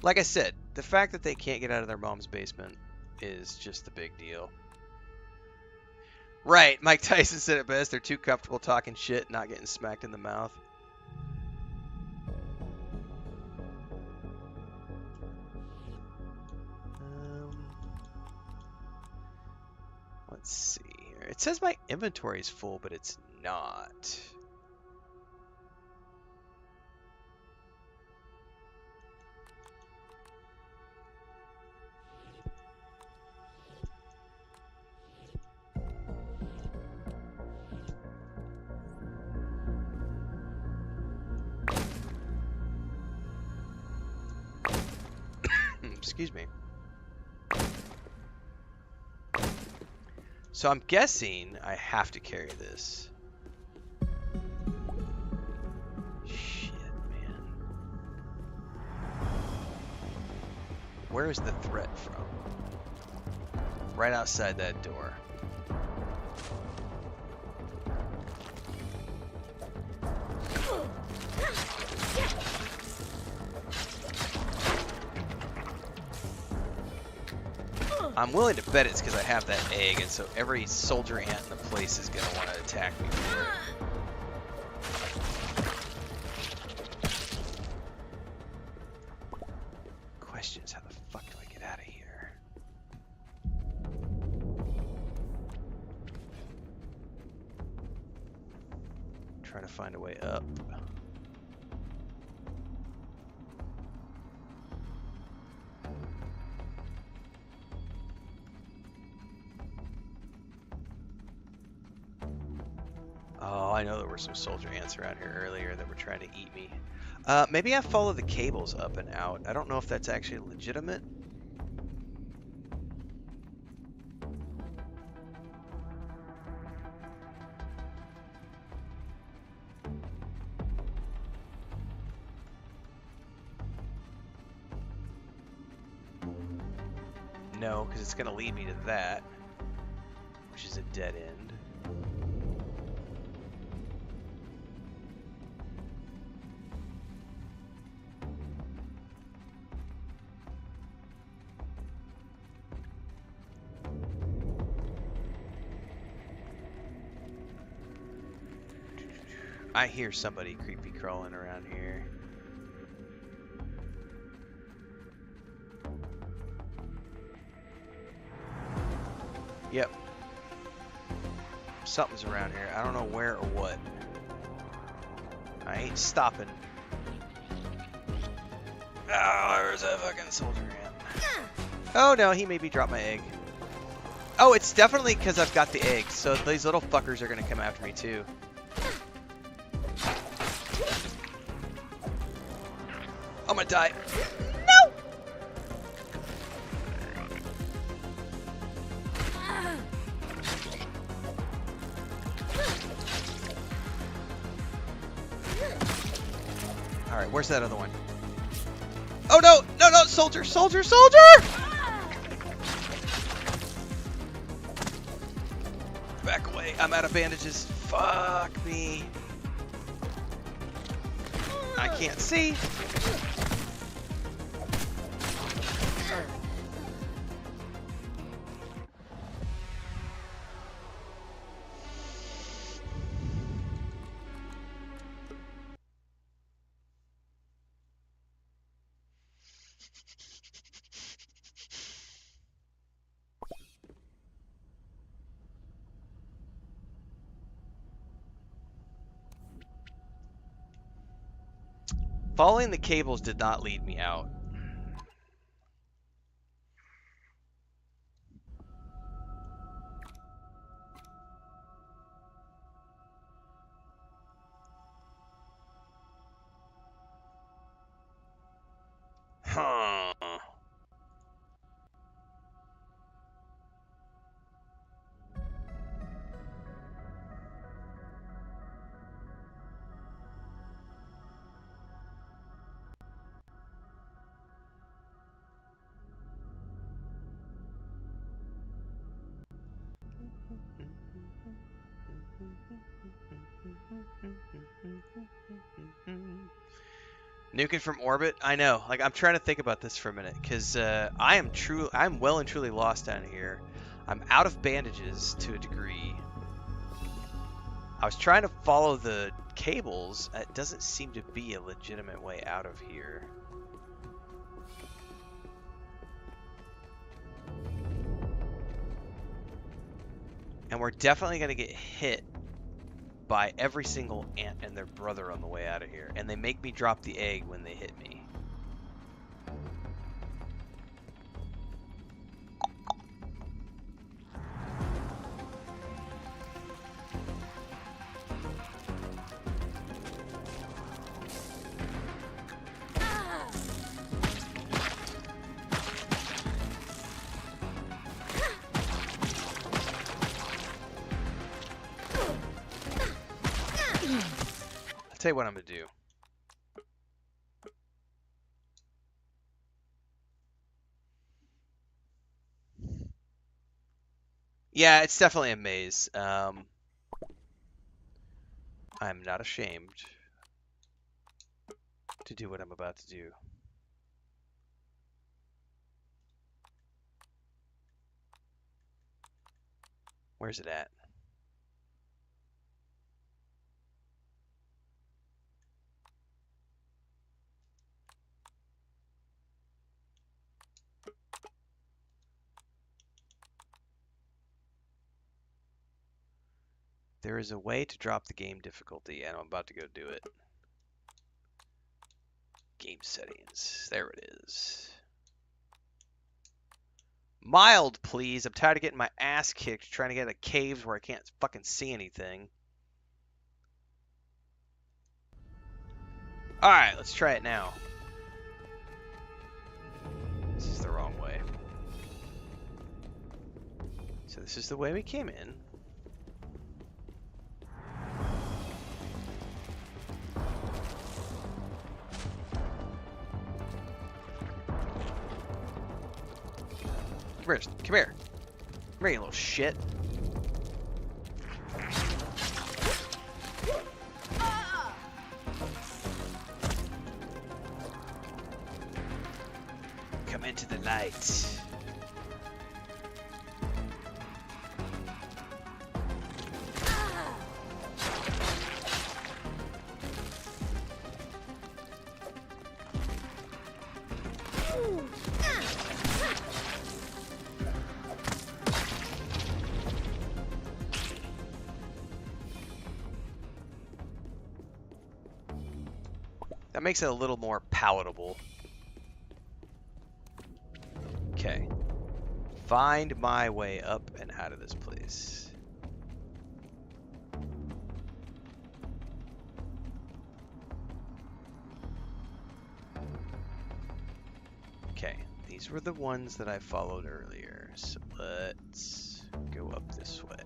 Like I said, the fact that they can't get out of their mom's basement is just the big deal. Right, Mike Tyson said it best. They're too comfortable talking shit, not getting smacked in the mouth. Let's see here. It says my inventory is full, but it's not? Excuse me. So I'm guessing I have to carry this. Shit, man. Where is the threat from? Right outside that door. I'm willing to bet it's because I have that egg, and so every soldier ant in the place is going to want to attack me for it. Question is, how the fuck do I get out of here? Try to find a way up. Oh, I know there were some soldier ants around here earlier that were trying to eat me. Maybe I follow the cables up and out. I don't know if that's actually legitimate. No, because it's going to lead me to that, which is a dead end. I hear somebody creepy crawling around here. Yep. Something's around here. I don't know where or what. I ain't stopping. Oh, there's a fucking soldier ant. Oh no, he maybe dropped my egg. Oh, it's definitely because I've got the egg. So these little fuckers are going to come after me too. I'm gonna die. No! Alright, where's that other one? Oh no! No, no! Soldier! Soldier! Soldier! Back away. I'm out of bandages. Fuck me. I can't see. Following the cables did not lead me out. Huh. Nuking from orbit? I know. Like, I'm trying to think about this for a minute, because I'm well and truly lost down here. I'm out of bandages to a degree. I was trying to follow the cables. It doesn't seem to be a legitimate way out of here. And we're definitely going to get hit by every single ant and their brother on the way out of here, and they make me drop the egg when they hit me. I'll tell you what I'm gonna do. Yeah, it's definitely a maze. I'm not ashamed to do what I'm about to do. Where's it at? There is a way to drop the game difficulty, and I'm about to go do it. Game settings. There it is. Mild, please. I'm tired of getting my ass kicked trying to get out of caves where I can't fucking see anything. Alright, let's try it now. This is the wrong way. So this is the way we came in. Come here. Come here. Come here, you little shit. Come into the light. That makes it a little more palatable. Okay. Find my way up and out of this place. Okay. These were the ones that I followed earlier. So let's go up this way.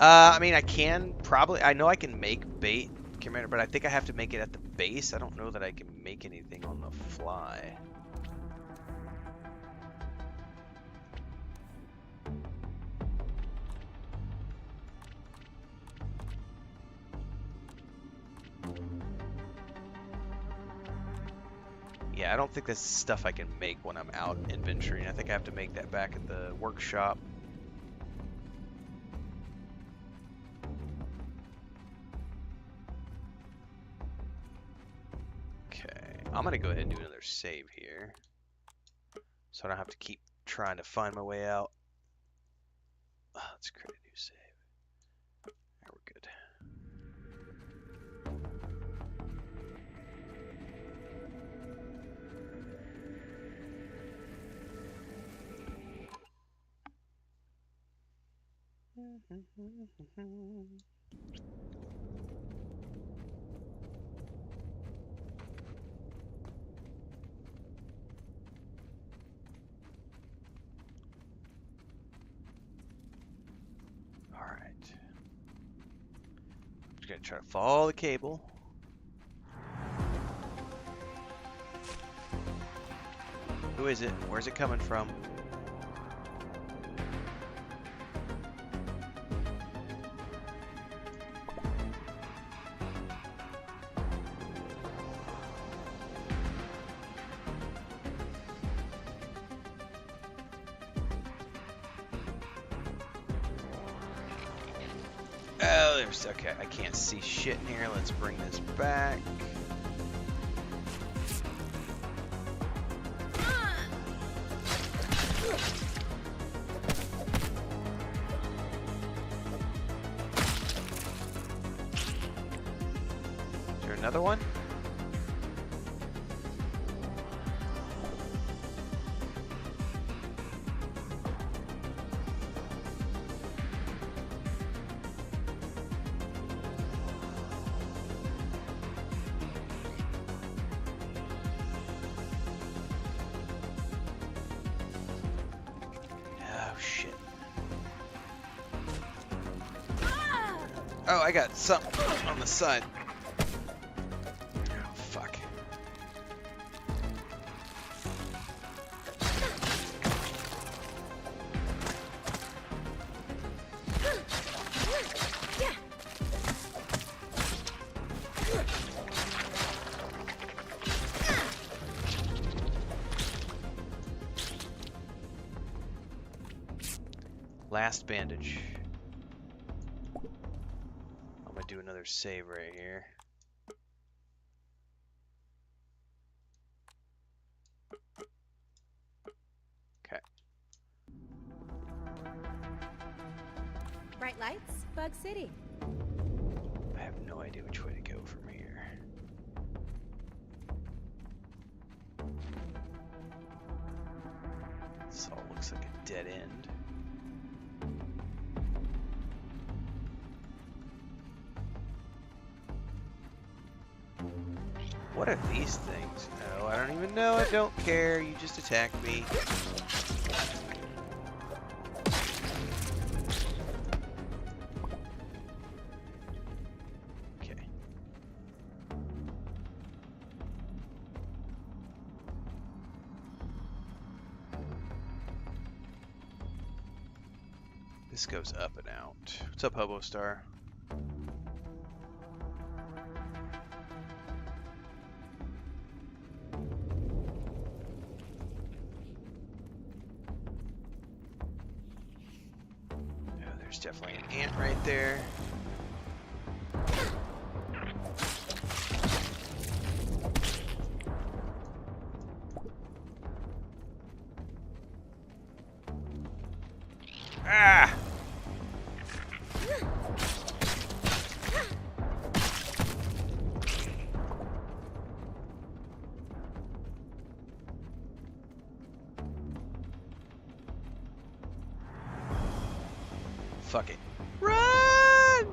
I mean, I can probably... I know I can make bait, Commander, but I think I have to make it at the base. I don't know that I can make anything on the fly. Yeah, I don't think that's stuff I can make when I'm out adventuring. I think I have to make that back at the workshop. I'm gonna go ahead and do another save here, so I don't have to keep trying to find my way out. Let's create a new save. There, we're good. Gonna try to follow the cable. Who is it? Where's it coming from? Okay, I can't see shit in here. Let's bring this back. another one? Oh, I got something on the side. Oh, fuck. Last bandage. I'm gonna do another save right here. Okay. Bright lights, Bug City. I have no idea which way to go from here. This all looks like a dead end. What are these things? No, I don't even know. I don't care. You just attacked me. Okay. This goes up and out. What's up, Hobo Star? There's definitely an ant right there. Ah! Fuck it. Run!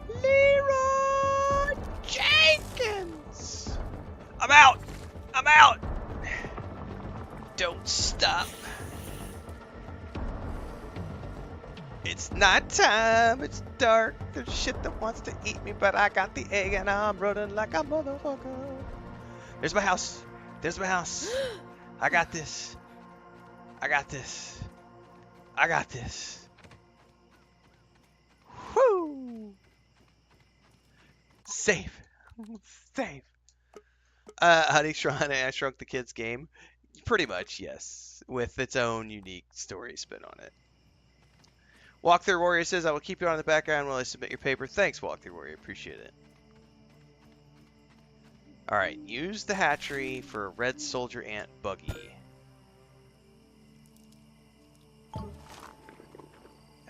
Leroy Jenkins! I'm out! I'm out! Don't stop. It's night time, it's dark, there's shit that wants to eat me, but I got the egg and I'm running like a motherfucker. There's my house. There's my house. I got this. I got this. I got this. Woo! Safe. Safe. Honey Shrunk the Kids game. Pretty much, yes. With its own unique story spin on it. Walkthrough Warrior says, I will keep you on in the background while I submit your paper. Thanks, Walkthrough Warrior. Appreciate it. Alright, use the hatchery for a red soldier ant buggy.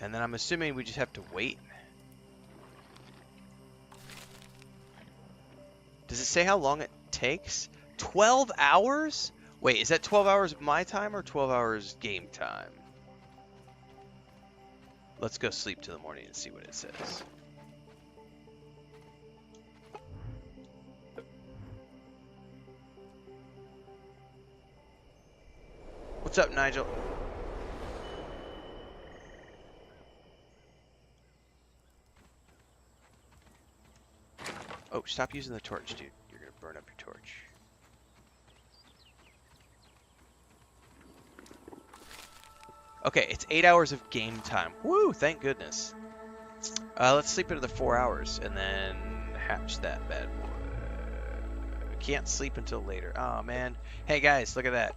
And then I'm assuming we just have to wait. Does it say how long it takes? 12 hours? Wait, is that 12 hours my time or 12 hours game time? Let's go sleep till the morning and see what it says. What's up, Nigel? Oh, stop using the torch, dude. You're gonna burn up your torch. Okay, it's 8 hours of game time. Woo, thank goodness. Let's sleep another 4 hours and then hatch that bad boy. Can't sleep until later. Oh, man. Hey, guys, look at that.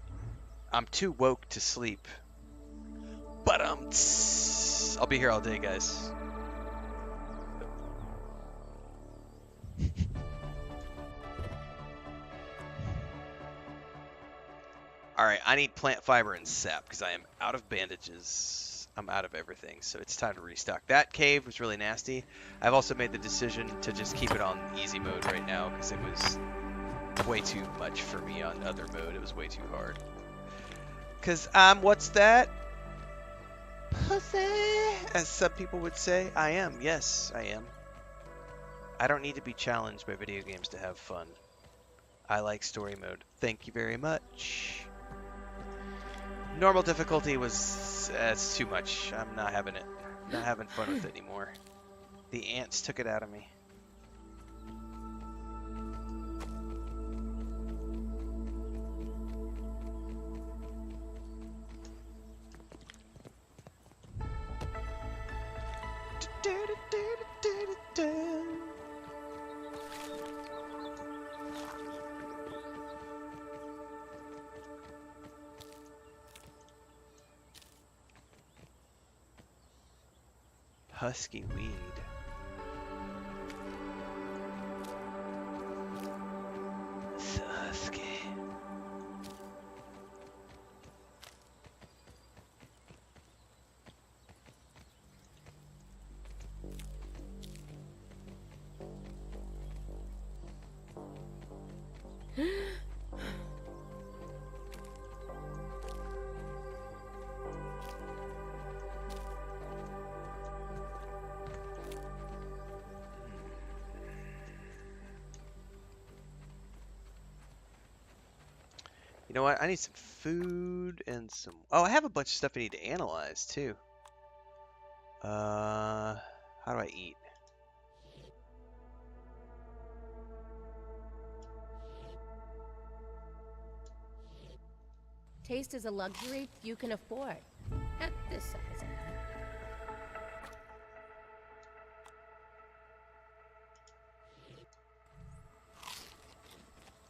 I'm too woke to sleep. But I'll be here all day, guys. Alright, I need plant fiber and sap because I am out of bandages. I'm out of everything, so it's time to restock. That cave was really nasty. I've also made the decision to just keep it on easy mode right now because it was way too much for me on other mode. It was way too hard. Because what's that? Pussy, as some people would say. I am. Yes, I am. I don't need to be challenged by video games to have fun. I like story mode. Thank you very much. Normal difficulty was it's too much. I'm not having it. Not having fun with it anymore. The ants took it out of me. Husky weed. So husky. You know what? I need some food and some... Oh, I have a bunch of stuff I need to analyze, too. How do I eat? Taste is a luxury you can afford. At this size.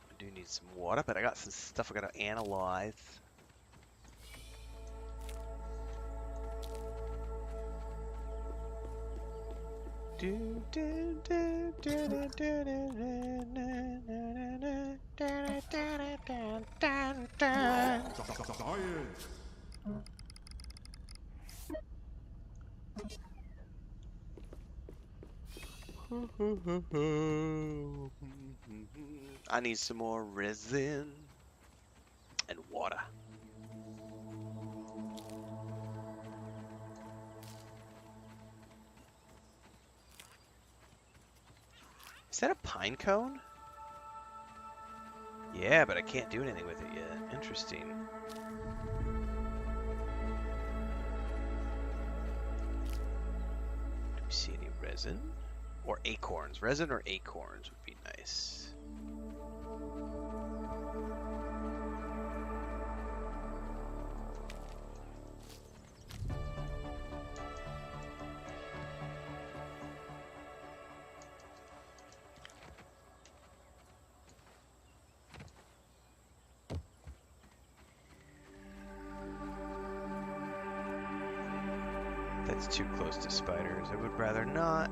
I do need some water, but I got some stuff I gotta analyze. I need some more resin and water. Is that a pine cone? Yeah, but I can't do anything with it yet. Interesting. Do we see any resin? Or acorns. Resin or acorns would be nice. That's too close to spiders. I would rather not.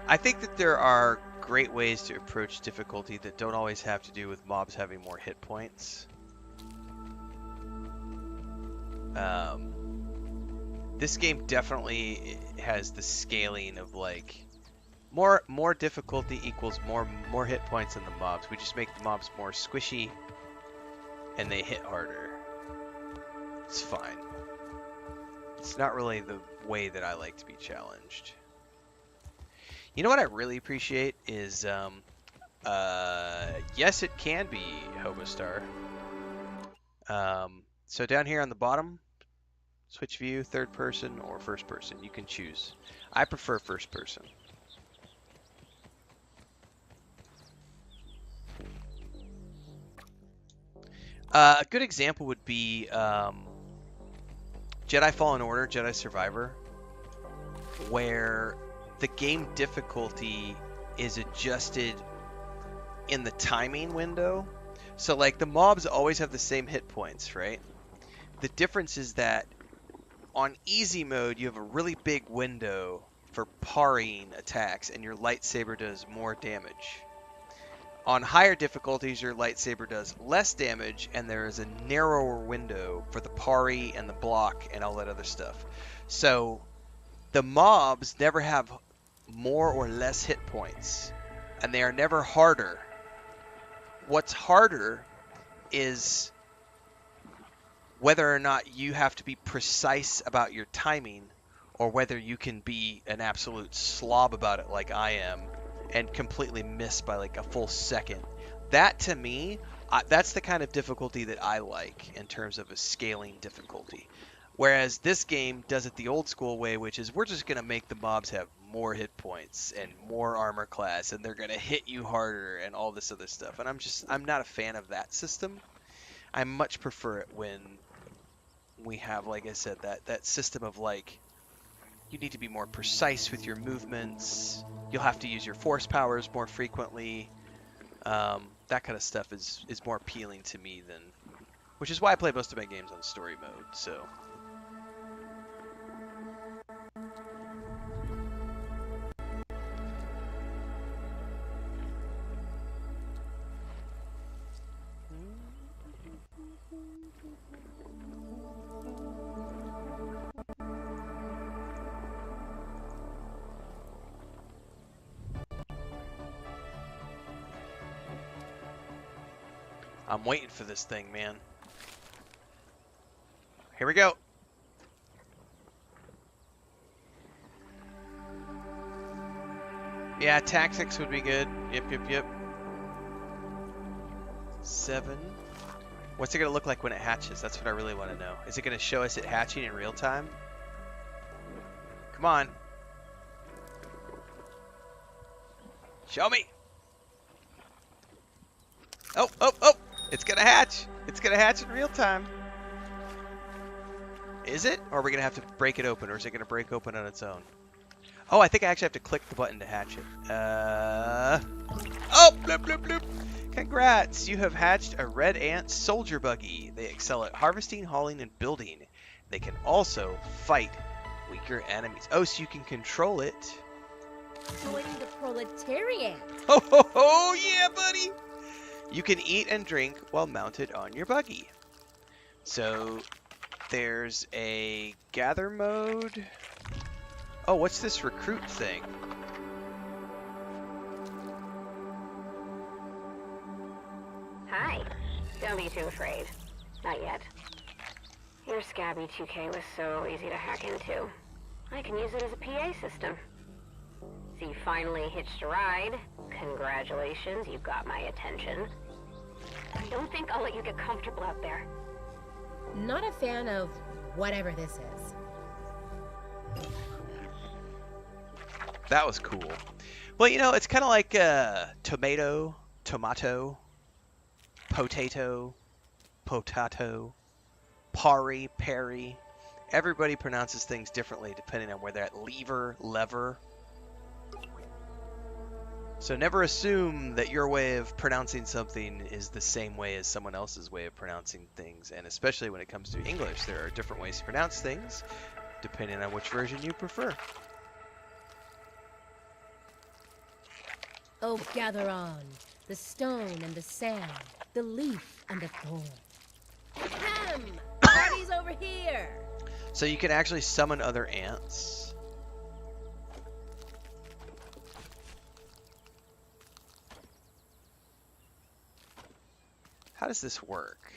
I think that there are great ways to approach difficulty that don't always have to do with mobs having more hit points. This game definitely has the scaling of like more difficulty equals more hit points than the mobs. We just make the mobs more squishy and they hit harder. It's fine. It's not really the way that I like to be challenged. You know what I really appreciate is yes, it can be Hobostar. So down here on the bottom, switch view, third person or first person. You can choose. I prefer first person. A good example would be Jedi Fallen Order, Jedi Survivor, where the game difficulty is adjusted in the timing window. So like the mobs always have the same hit points, right? The difference is that on easy mode, you have a really big window for parrying attacks, and your lightsaber does more damage. On higher difficulties, your lightsaber does less damage, and there is a narrower window for the parry and the block and all that other stuff. So the mobs never have more or less hit points, and they are never harder. What's harder is whether or not you have to be precise about your timing, or whether you can be an absolute slob about it like I am and completely miss by like a full second. That to me, that's the kind of difficulty that I like in terms of a scaling difficulty. Whereas this game does it the old school way, which is we're just going to make the mobs have more hit points and more armor class, and they're going to hit you harder and all this other stuff. And I'm not a fan of that system. I much prefer it when we have, like I said, that system of like, you need to be more precise with your movements. You'll have to use your force powers more frequently. That kind of stuff is more appealing to me than, which is why I play most of my games on story mode. So. I'm waiting for this thing, man. Here we go. Yeah, tactics would be good. Yep. 7. What's it going to look like when it hatches? That's what I really want to know. Is it going to show us it hatching in real time? Come on. Show me. Oh. It's going to hatch. It's going to hatch in real time. Is it? Or are we going to have to break it open? Or is it going to break open on its own? Oh, I think I actually have to click the button to hatch it. Oh, bloop. Congrats! You have hatched a red ant soldier buggy. They excel at harvesting, hauling, and building. They can also fight weaker enemies. Oh, so you can control it. Join the proletariat. Oh, yeah, buddy! You can eat and drink while mounted on your buggy. So, there's a gather mode. Oh, what's this recruit thing? Hi. Don't be too afraid. Not yet. Your Scabby 2K was so easy to hack into. I can use it as a PA system. So you finally hitched a ride. Congratulations, you got my attention. I don't think I'll let you get comfortable out there. Not a fan of whatever this is. That was cool. Well, you know, it's kind of like tomato, potato, parry. Everybody pronounces things differently depending on where they're at. Lever. So never assume that your way of pronouncing something is the same way as someone else's way of pronouncing things. And especially when it comes to English, there are different ways to pronounce things depending on which version you prefer. Oh, gather on, the stone and the sand, the leaf and the thorn. Ahem! Party's over here! So you can actually summon other ants. How does this work?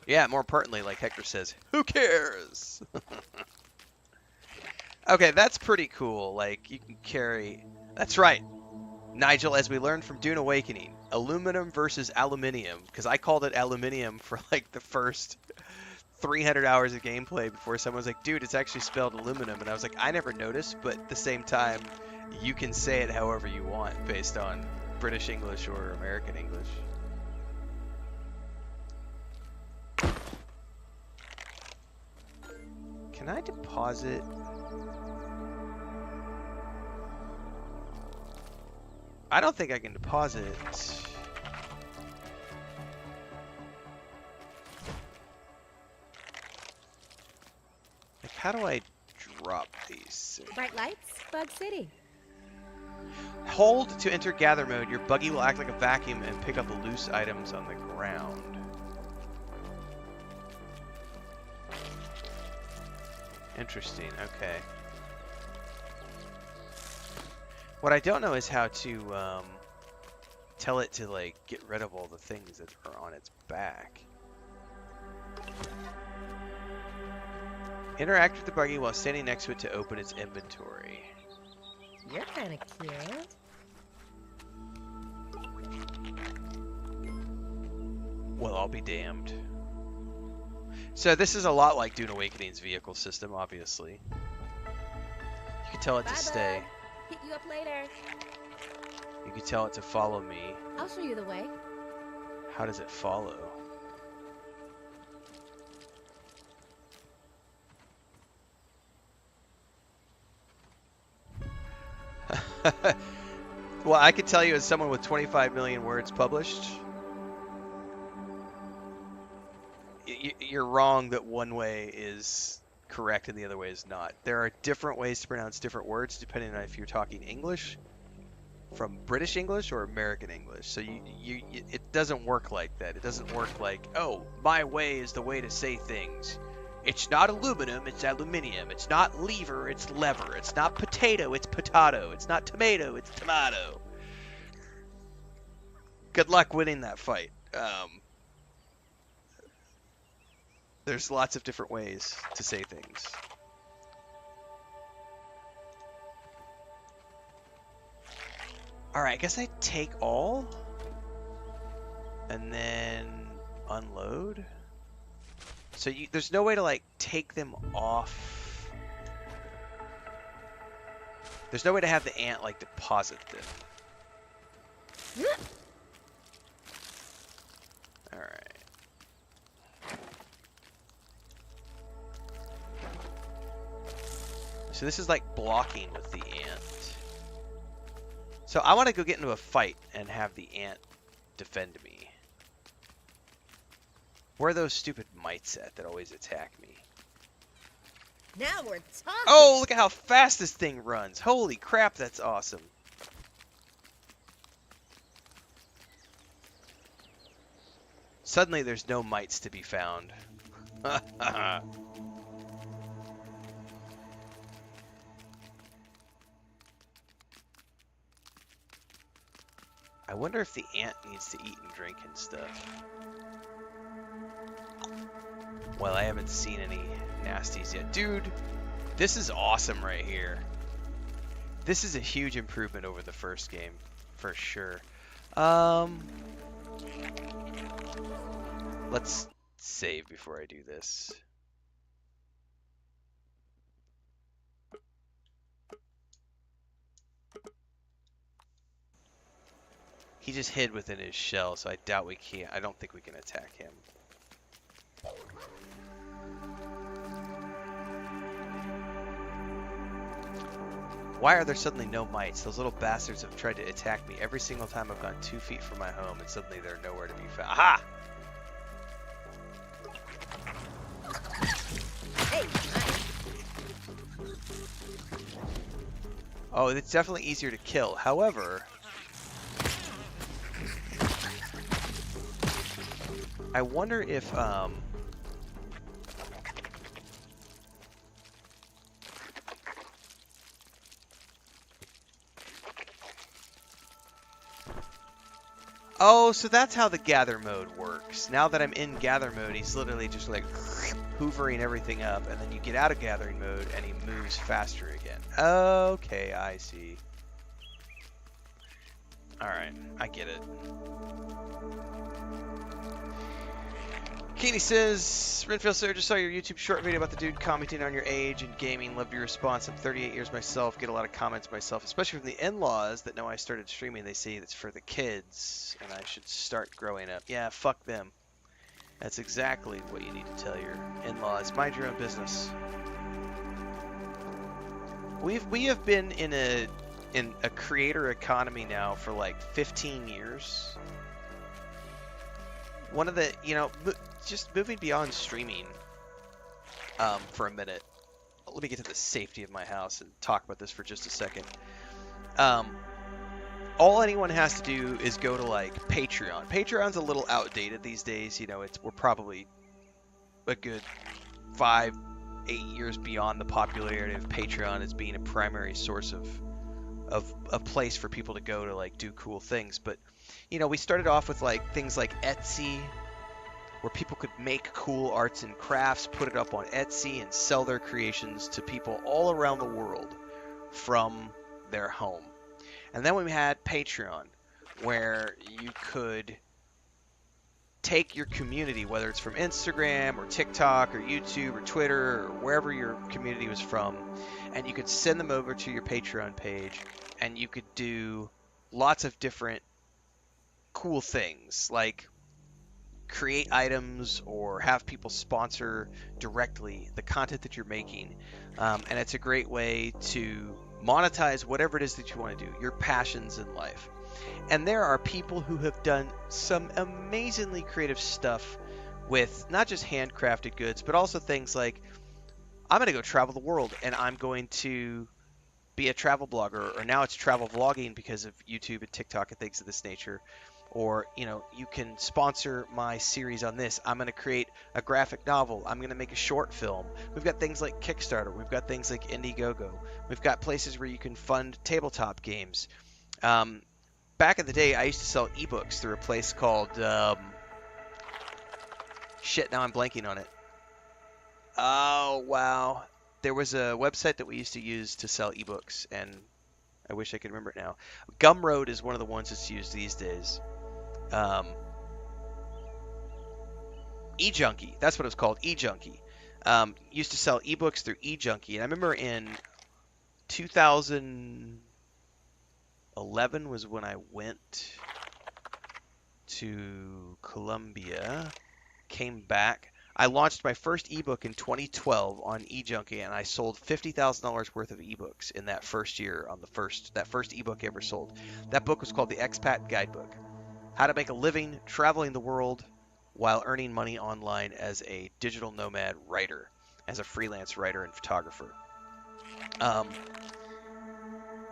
Yeah, more importantly, like Hector says, who cares? Okay, that's pretty cool. Like, you can carry... That's right, Nigel, as we learned from Dune Awakening, aluminum versus aluminium, because I called it aluminium for like the first 300 hours of gameplay before someone was like, dude, it's actually spelled aluminum, and I was like, I never noticed, but at the same time, you can say it however you want based on British English or American English. Can I deposit? I don't think I can deposit. Like, how do I drop these? Bright lights, Bug City. Hold to enter gather mode. Your buggy will act like a vacuum and pick up loose items on the ground. Interesting. Okay. What I don't know is how to tell it to like get rid of all the things that are on its back. Interact with the buggy while standing next to it to open its inventory. You're kind of cute. Well, I'll be damned. So this is a lot like Dune Awakening's vehicle system, obviously. You can tell it to stay. Hit you up later. You can tell it to follow me. I'll show you the way. How does it follow? Well, I can tell you as someone with 25 million words published, you're wrong that one way is correct and the other way is not. There are different ways to pronounce different words depending on if you're talking English from British English or American English. So it doesn't work like that. It doesn't work like, oh, my way is the way to say things. It's not aluminum, it's aluminium. It's not lever, it's lever. It's not potato, it's potato. It's not tomato, it's tomato. Good luck winning that fight. There's lots of different ways to say things. Alright, I guess I take all and then unload. So there's no way to like take them off. There's no way to have the ant like deposit them. Alright. So this is like blocking with the ant. So I want to go get into a fight and have the ant defend me. Where are those stupid mites at that always attack me? Now we're talking. Oh, look at how fast this thing runs. Holy crap, that's awesome. Suddenly there's no mites to be found. I wonder if the ant needs to eat and drink and stuff. Well, I haven't seen any nasties yet. Dude, this is awesome right here. This is a huge improvement over the first game, for sure. Let's save before I do this. He just hid within his shell, so I doubt we can't. I don't think we can attack him. Why are there suddenly no mites? Those little bastards have tried to attack me every single time I've gone 2 feet from my home, and suddenly they're nowhere to be found. Aha! Hey, Oh, it's definitely easier to kill. However, I wonder if oh, so that's how the gather mode works. Now that I'm in gather mode, he's literally just like hoovering everything up, and then you get out of gathering mode and he moves faster again. Okay, I see. Alright, I get it. Katie says, Renfail sir, just saw your YouTube short video about the dude commenting on your age and gaming. Loved your response. I'm 38 years myself. Get a lot of comments myself, especially from the in-laws that know I started streaming. They say it's for the kids and I should start growing up. Yeah, fuck them. That's exactly what you need to tell your in-laws. Mind your own business. We have been in a in a creator economy now for like 15 years. One of the, just moving beyond streaming for a minute. Let me get to the safety of my house and talk about this for just a second. All anyone has to do is go to like Patreon. Patreon's a little outdated these days. We're probably a good 5-8 years beyond the popularity of Patreon as being a primary source of a place for people to go to like do cool things. But we started off with like things like Etsy, where people could make cool arts and crafts, put it up on Etsy, and sell their creations to people all around the world from their home. And then we had Patreon, where you could take your community, whether it's from Instagram or TikTok or YouTube or Twitter or wherever your community was from, and you could send them over to your Patreon page, and you could do lots of different cool things, like create items or have people sponsor directly the content that you're making. And it's a great way to monetize whatever it is that you want to do, your passions in life. And there are people who have done some amazingly creative stuff with not just handcrafted goods, but also things like, I'm going to go travel the world and I'm going to be a travel blogger, or now it's travel vlogging because of YouTube and TikTok and things of this nature. Or, you can sponsor my series on this. I'm going to create a graphic novel. I'm going to make a short film. We've got things like Kickstarter. We've got things like Indiegogo. We've got places where you can fund tabletop games. Back in the day, I used to sell ebooks through a place called... shit, now I'm blanking on it. Oh, wow. There was a website that we used to use to sell ebooks, and I wish I could remember it now. Gumroad is one of the ones that's used these days. eJunkie, that's what it was called, eJunkie. Used to sell ebooks through eJunkie, and I remember in 2011 was when I went to Colombia, came back. I launched my first ebook in 2012 on eJunkie, and I sold $50,000 worth of ebooks in that first year on that first ebook ever sold. That book was called The Expat Guidebook: How to Make a Living Traveling the World While Earning Money Online as a Digital Nomad Writer, as a freelance writer and photographer.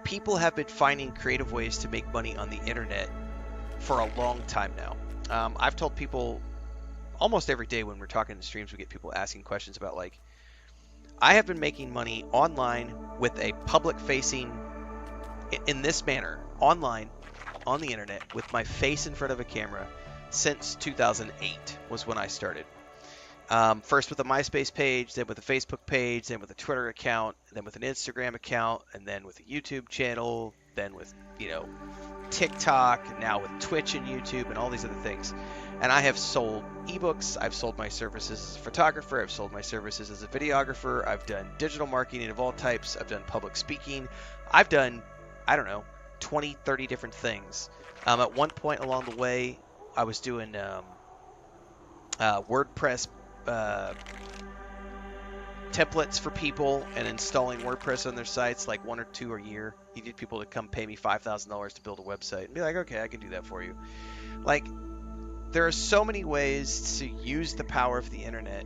People have been finding creative ways to make money on the internet for a long time now. I've told people almost every day when we're talking in streams, we get people asking questions about, like, I have been making money online with a public-facing, in this manner, online, on the internet, with my face in front of a camera, since 2008 was when I started. First with a MySpace page, then with a Facebook page, then with a Twitter account, then with an Instagram account, and then with a YouTube channel, then with, TikTok, now with Twitch and YouTube and all these other things. And I have sold ebooks, I've sold my services as a photographer, I've sold my services as a videographer, I've done digital marketing of all types, I've done public speaking, I've done, 20, 30 different things. At one point along the way, I was doing WordPress templates for people and installing WordPress on their sites, like 1 or 2 a year. You need people to come pay me $5,000 to build a website and be like, okay, I can do that for you. Like, there are so many ways to use the power of the internet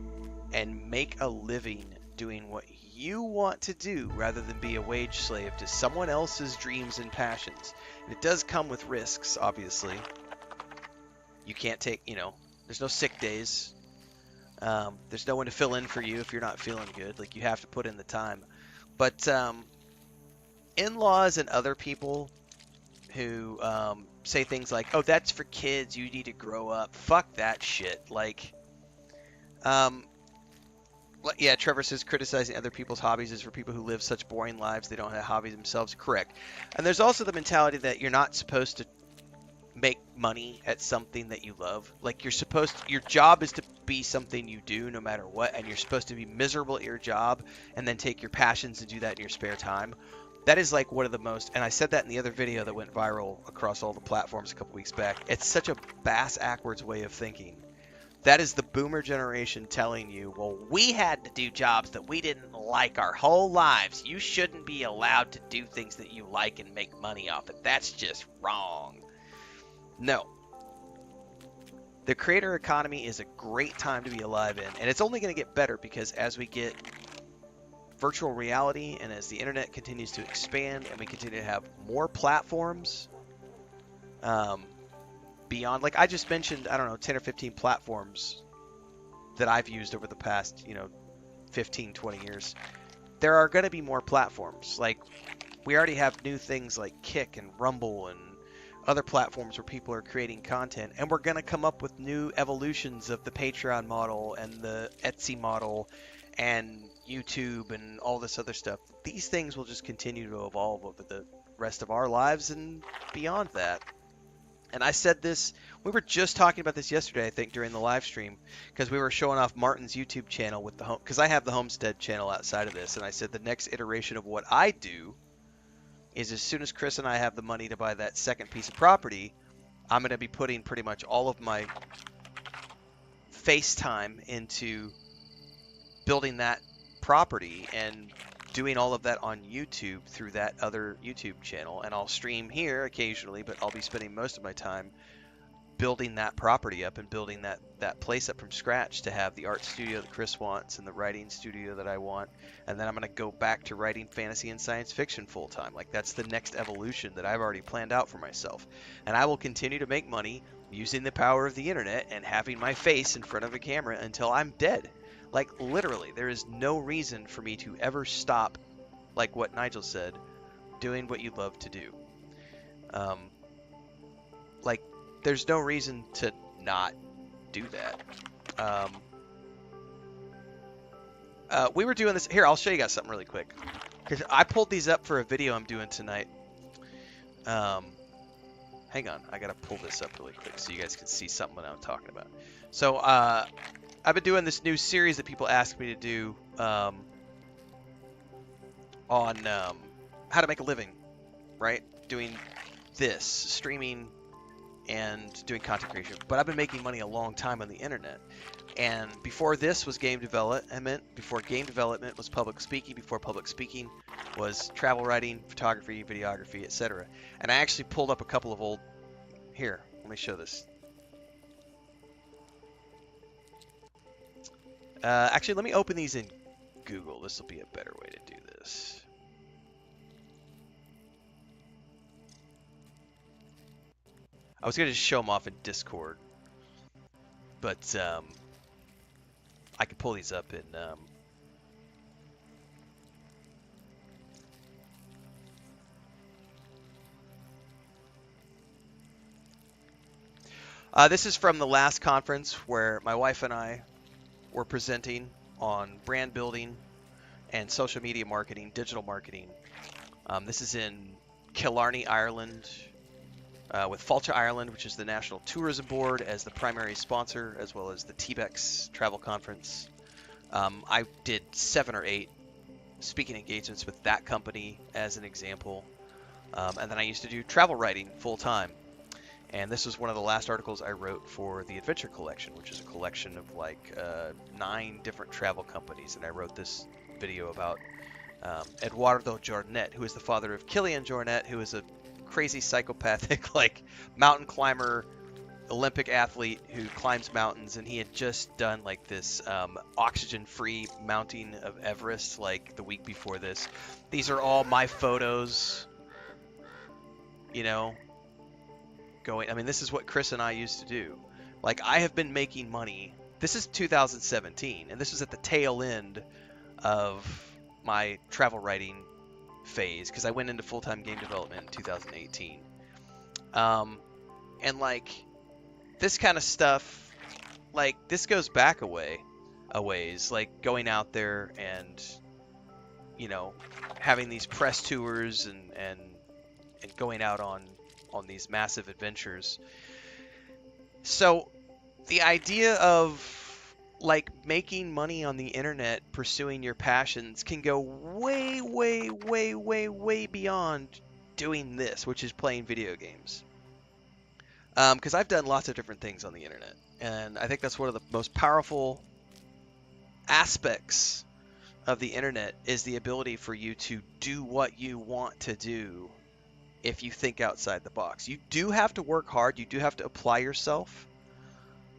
and make a living doing what you want to do rather than be a wage slave to someone else's dreams and passions. And it does come with risks, obviously. You can't take, there's no sick days. There's no one to fill in for you if you're not feeling good. Like, you have to put in the time. But in-laws and other people who say things like, oh, that's for kids, you need to grow up. Fuck that shit. Like, yeah, Trevor says criticizing other people's hobbies is for people who live such boring lives they don't have hobbies themselves. Correct. And there's also the mentality that you're not supposed to make money at something that you love. Like, your job is to be something you do no matter what, and you're supposed to be miserable at your job and then take your passions and do that in your spare time. That is like one of the most, and I said that in the other video that went viral across all the platforms a couple weeks back. It's such a bass-ackwards way of thinking. That is the boomer generation telling you, well, we had to do jobs that we didn't like our whole lives. You shouldn't be allowed to do things that you like and make money off it. That's just wrong. No. The creator economy is a great time to be alive in, and it's only going to get better because as we get virtual reality and as the internet continues to expand and we continue to have more platforms beyond, like I just mentioned, I don't know, 10 or 15 platforms that I've used over the past, 15, 20 years. There are going to be more platforms. Like, we already have new things like Kick and Rumble and other platforms where people are creating content, and we're going to come up with new evolutions of the Patreon model and the Etsy model and YouTube and all this other stuff. These things will just continue to evolve over the rest of our lives and beyond that. And I said this, we were just talking about this yesterday, I think, during the live stream, because we were showing off Martin's YouTube channel with the home, because I have the Homestead channel outside of this, and I said the next iteration of what I do is as soon as Chris and I have the money to buy that second piece of property, I'm going to be putting pretty much all of my face time into building that property and doing all of that on YouTube through that other YouTube channel. And I'll stream here occasionally, but I'll be spending most of my time building that property up and building that place up from scratch to have the art studio that Chris wants and the writing studio that I want. And then I'm going to go back to writing fantasy and science fiction full time. Like, that's the next evolution that I've already planned out for myself. And I will continue to make money using the power of the internet and having my face in front of a camera until I'm dead. Like, literally, there is no reason for me to ever stop, like what Nigel said, doing what you love to do. Like, there's no reason to not do that. We were doing this. Here, I'll show you guys something really quick. Because I pulled these up for a video I'm doing tonight. Hang on. I got to pull this up really quick so you guys can see something that I'm talking about. So, I've been doing this new series that people ask me to do on how to make a living, right? Doing this, streaming and doing content creation. But I've been making money a long time on the internet. And before this was game development, before game development was public speaking, before public speaking was travel writing, photography, videography, etc. And I actually pulled up a couple of old... Here, let me show this. Actually, let me open these in Google. This will be a better way to do this. I was going to just show them off in Discord, but I can pull these up in... This is from the last conference where my wife and I were presenting on brand building and social media marketing, digital marketing. This is in Killarney, Ireland, with Fáilte Ireland, which is the National Tourism Board, as the primary sponsor, as well as the TBEX travel conference. I did 7 or 8 speaking engagements with that company as an example. And then I used to do travel writing full time. And this was one of the last articles I wrote for the Adventure Collection, which is a collection of like 9 different travel companies. And I wrote this video about Eduardo Jornet, who is the father of Kilian Jornet, who is a crazy psychopathic like mountain climber, Olympic athlete who climbs mountains. And he had just done like this oxygen-free mounting of Everest like the week before this. These are all my photos, you know, going. I mean, this is what Chris and I used to do. Like, I have been making money. This is 2017, and this was at the tail end of my travel writing phase, because I went into full-time game development in 2018. And like, this kind of stuff, like, this goes back a ways, like going out there and, you know, having these press tours and going out on these massive adventures. So the idea of like making money on the internet, pursuing your passions, can go way, way, way, way, way beyond doing this, which is playing video games. Because I've done lots of different things on the internet, and I think that's one of the most powerful aspects of the internet is the ability for you to do what you want to do if you think outside the box. You do have to work hard. You do have to apply yourself.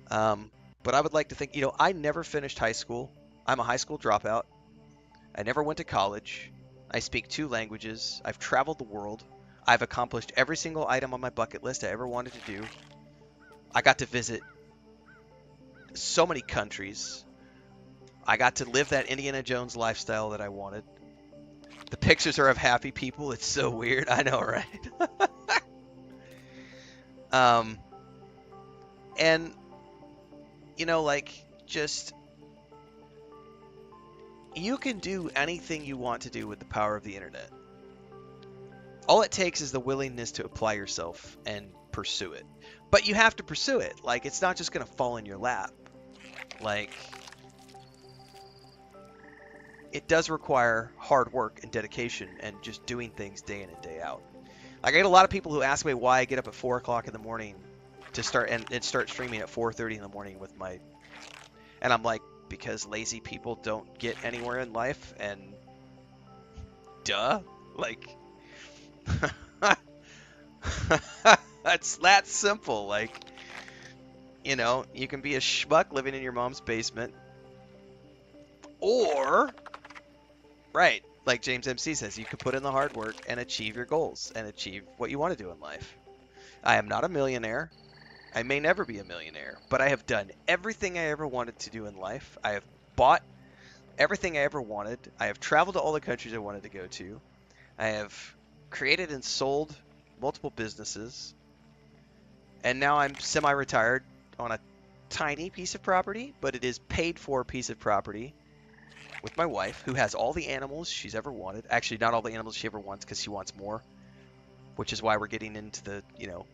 But I would like to think, I never finished high school. I'm a high school dropout. I never went to college. I speak 2 languages. I've traveled the world. I've accomplished every single item on my bucket list I ever wanted to do. I got to visit so many countries. I got to live that Indiana Jones lifestyle that I wanted. The pictures are of happy people. It's so weird. I know, right? And, just, you can do anything you want to do with the power of the internet. All it takes is the willingness to apply yourself and pursue it. But you have to pursue it. It's not just going to fall in your lap. It does require hard work and dedication and just doing things day in and day out. I get a lot of people who ask me why I get up at 4 o'clock in the morning to start streaming at 4:30 in the morning with my... And I'm like, because lazy people don't get anywhere in life, and duh. That's that simple. You can be a schmuck living in your mom's basement, or, right, like James MC says, you can put in the hard work and achieve your goals and achieve what you want to do in life. I am not a millionaire. I may never be a millionaire, but I have done everything I ever wanted to do in life. I have bought everything I ever wanted. I have traveled to all the countries I wanted to go to. I have created and sold multiple businesses. And now I'm semi-retired on a tiny piece of property, but it is paid for piece of property with my wife, who has all the animals she's ever wanted. Actually, not all the animals she ever wants, because she wants more. Which is why we're getting into the,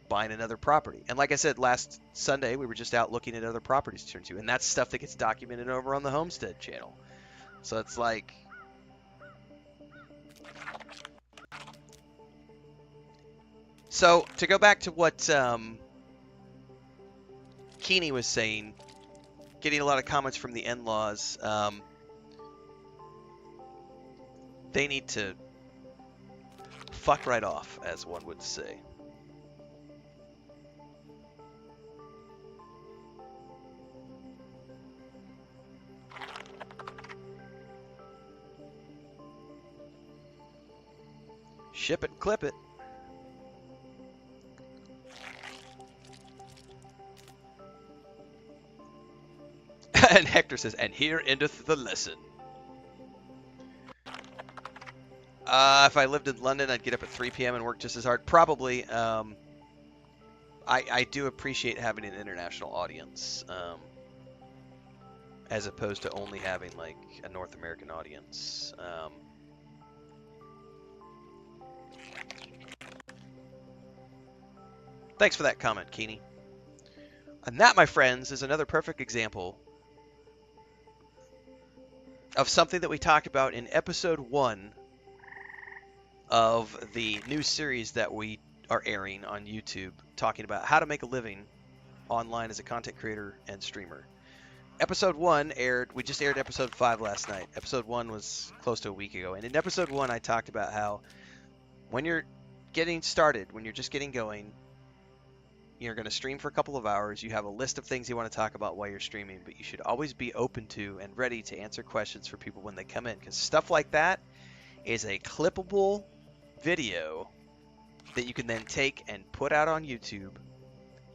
buying another property. And like I said, last Sunday, we were just out looking at other properties to turn to. And that's stuff that gets documented over on the Homestead channel. So it's like... So, to go back to what Keeney was saying, getting a lot of comments from the in-laws, they need to fuck right off, as one would say. Ship it and clip it. And Hector says, and here endeth the lesson. If I lived in London, I'd get up at 3 p.m. and work just as hard. Probably. I do appreciate having an international audience, as opposed to only having a North American audience. Thanks for that comment, Keeney. And that, my friends, is another perfect example of something that we talked about in episode 1 of the new series that we are airing on YouTube, talking about how to make a living online as a content creator and streamer. Episode 1 aired, we just aired episode 5 last night. Episode 1 was close to a week ago. And in episode 1, I talked about how when you're getting started, when you're just getting going, you're going to stream for a couple of hours. You have a list of things you want to talk about while you're streaming, but you should always be open to and ready to answer questions for people when they come in, because stuff like that is a clippable video that you can then take and put out on YouTube,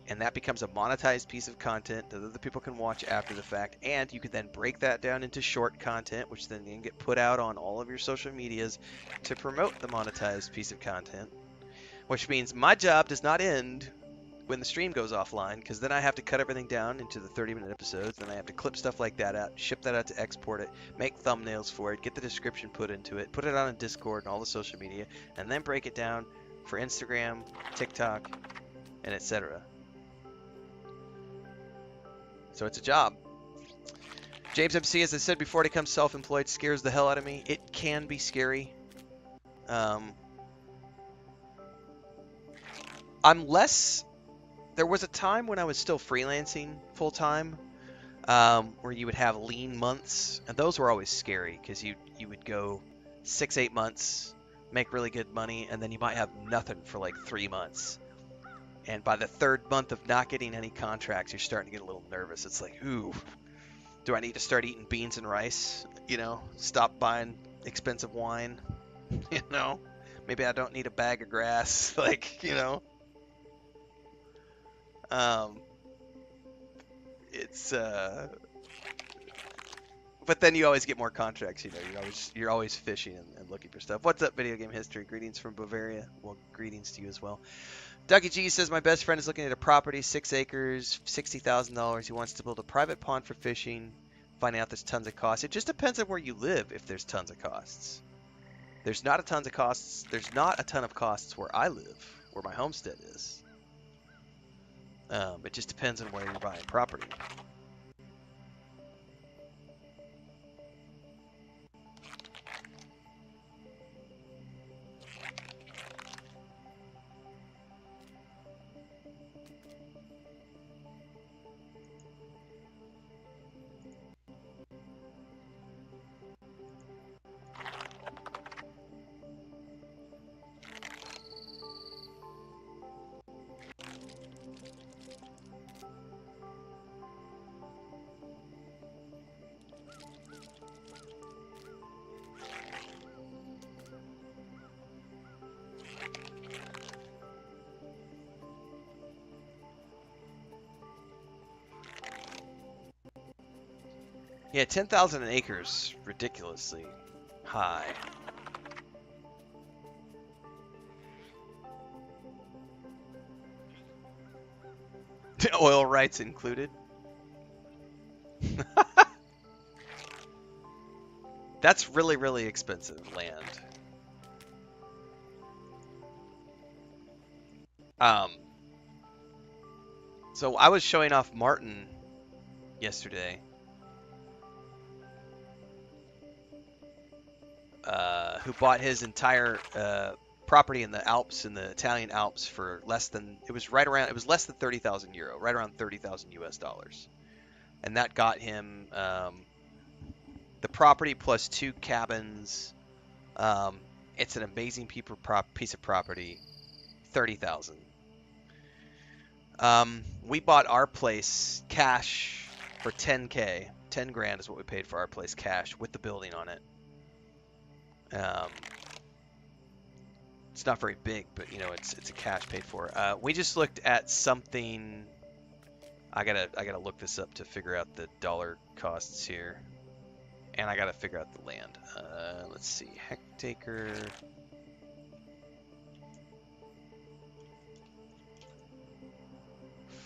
and that becomes a monetized piece of content that other people can watch after the fact, and you can then break that down into short content, which then can get put out on all of your social medias to promote the monetized piece of content, which means my job does not end when the stream goes offline, because then I have to cut everything down into the 30-minute episodes, then I have to clip stuff like that out, ship that out to export it, make thumbnails for it, get the description put into it, put it on a Discord and all the social media, and then break it down for Instagram, TikTok, and etc. So it's a job. James MC, as I said before, to become self-employed scares the hell out of me. It can be scary. I'm less... There was a time when I was still freelancing full-time, where you would have lean months, and those were always scary because you would go 6-8 months, make really good money, and then you might have nothing for like 3 months. And by the third month of not getting any contracts, you're starting to get a little nervous. It's like, ooh, do I need to start eating beans and rice? You know, stop buying expensive wine. You know, maybe I don't need a bag of grass. Like, you know, um, it's but then you always get more contracts. You know, you're always fishing and looking for stuff. What's up, video game history? Greetings from Bavaria. Well, greetings to you as well. Ducky G says my best friend is looking at a property, 6 acres, $60,000. He wants to build a private pond for fishing. Finding out there's tons of costs. It just depends on where you live. If there's tons of costs, there's not a ton of costs. There's not a ton of costs where I live, where my homestead is. It just depends on where you're buying property. Yeah, 10,000 acres, ridiculously high. Oil rights included. That's really, really expensive land. So I was showing off Martin yesterday. Who bought his entire property in the Alps, in the Italian Alps, for less than, it was less than 30,000 euro, right around 30,000 US dollars. And that got him the property plus 2 cabins. It's an amazing piece of property, 30,000. We bought our place cash for 10K. 10 grand is what we paid for our place cash with the building on it. It's not very big, but you know, it's a cash paid for. We just looked at something. I gotta look this up to figure out the dollar costs here, and I gotta figure out the land. Let's see, hectare.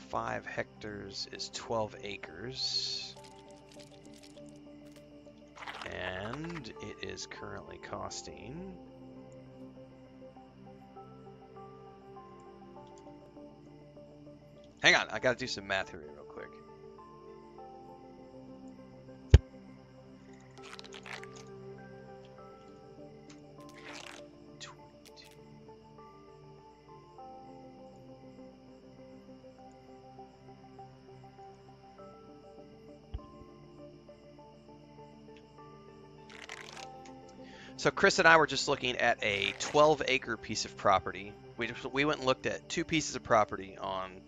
5 hectares is 12 acres. And it is currently costing hang on, I gotta do some math here real quick. So Chris and I were just looking at a 12-acre piece of property. We went and looked at 2 pieces of property on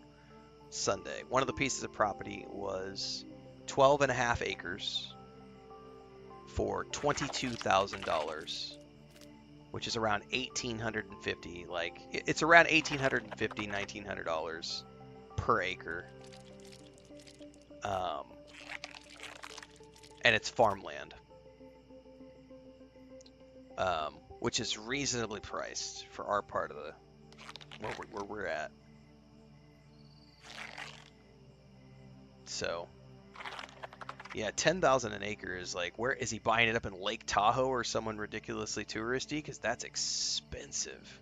Sunday. One of the pieces of property was 12.5 acres for $22,000, which is around $1,850. Like, it's around $1,850, $1,900 per acre. And it's farmland. Which is reasonably priced for our part of the where we're at. So, yeah, 10,000 an acre is like, where is he buying it up in Lake Tahoe or someone ridiculously touristy? Because that's expensive.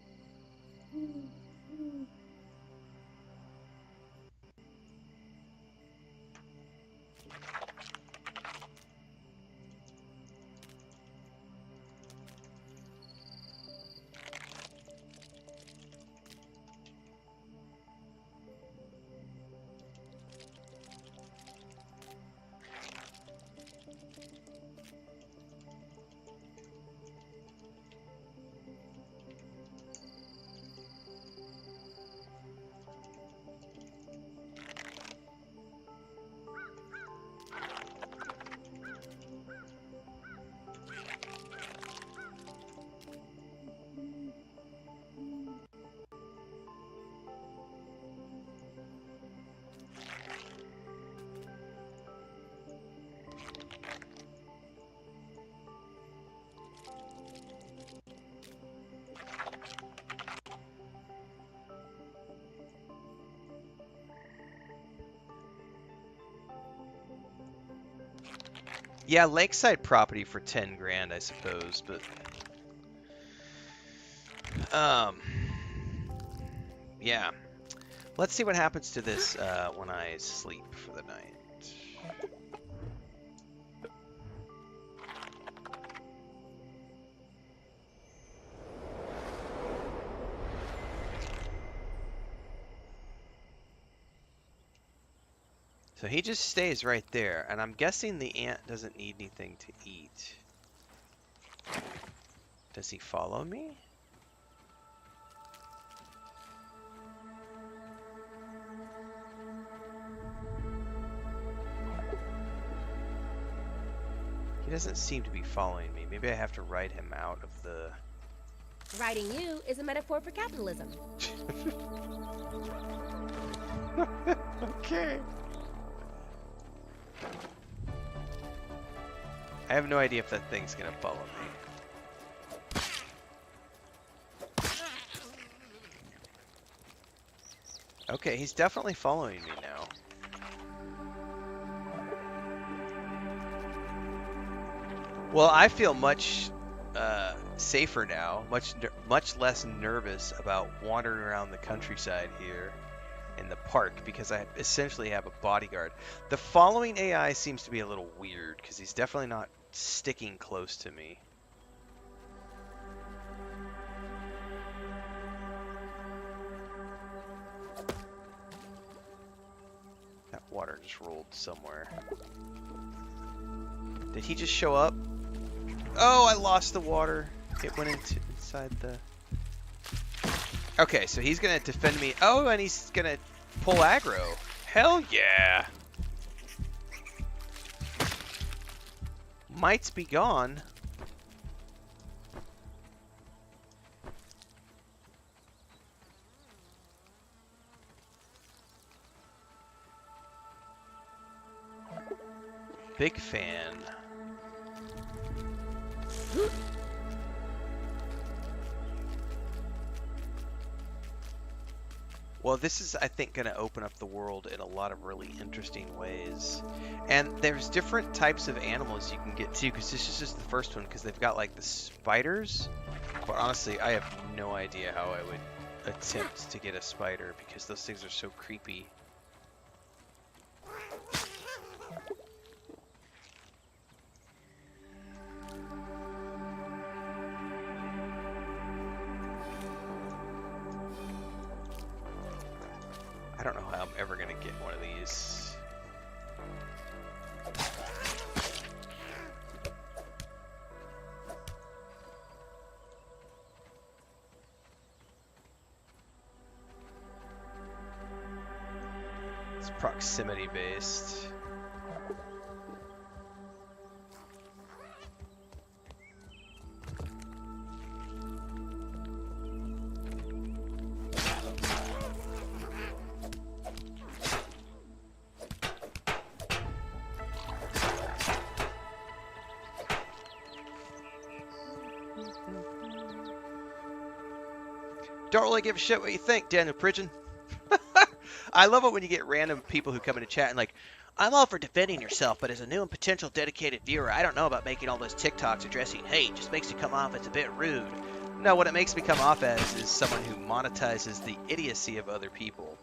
Yeah, lakeside property for 10 grand, I suppose, but yeah. Let's see what happens to this when I sleep for the night. So he just stays right there, and I'm guessing the ant doesn't need anything to eat. Does he follow me? He doesn't seem to be following me. Maybe I have to ride him out of the... Riding you is a metaphor for capitalism. Okay. I have no idea if that thing's gonna follow me. Okay, he's definitely following me now. Well, I feel much safer now, much less nervous about wandering around the countryside here in the park because I essentially have a bodyguard. The following AI seems to be a little weird because he's definitely not sticking close to me. That water just rolled somewhere. Did he just show up? Oh, I lost the water. It went inside the... Okay, so he's gonna defend me. Oh, and he's gonna pull aggro. Hell yeah! Mights be gone. Big fan. Well, this is, I think, going to open up the world in a lot of really interesting ways. And there's different types of animals you can get too, because this is just the first one, because they've got like the spiders. But honestly, I have no idea how I would attempt to get a spider, because those things are so creepy. I don't know how I'm ever gonna get one of these. It's proximity based. Don't really give a shit what you think, Daniel Pridgeon. I love it when you get random people who come into chat and like, I'm all for defending yourself, but as a new and potential dedicated viewer, I don't know about making all those TikToks addressing hate. Just makes you come off as a bit rude. No, what it makes me come off as is someone who monetizes the idiocy of other people.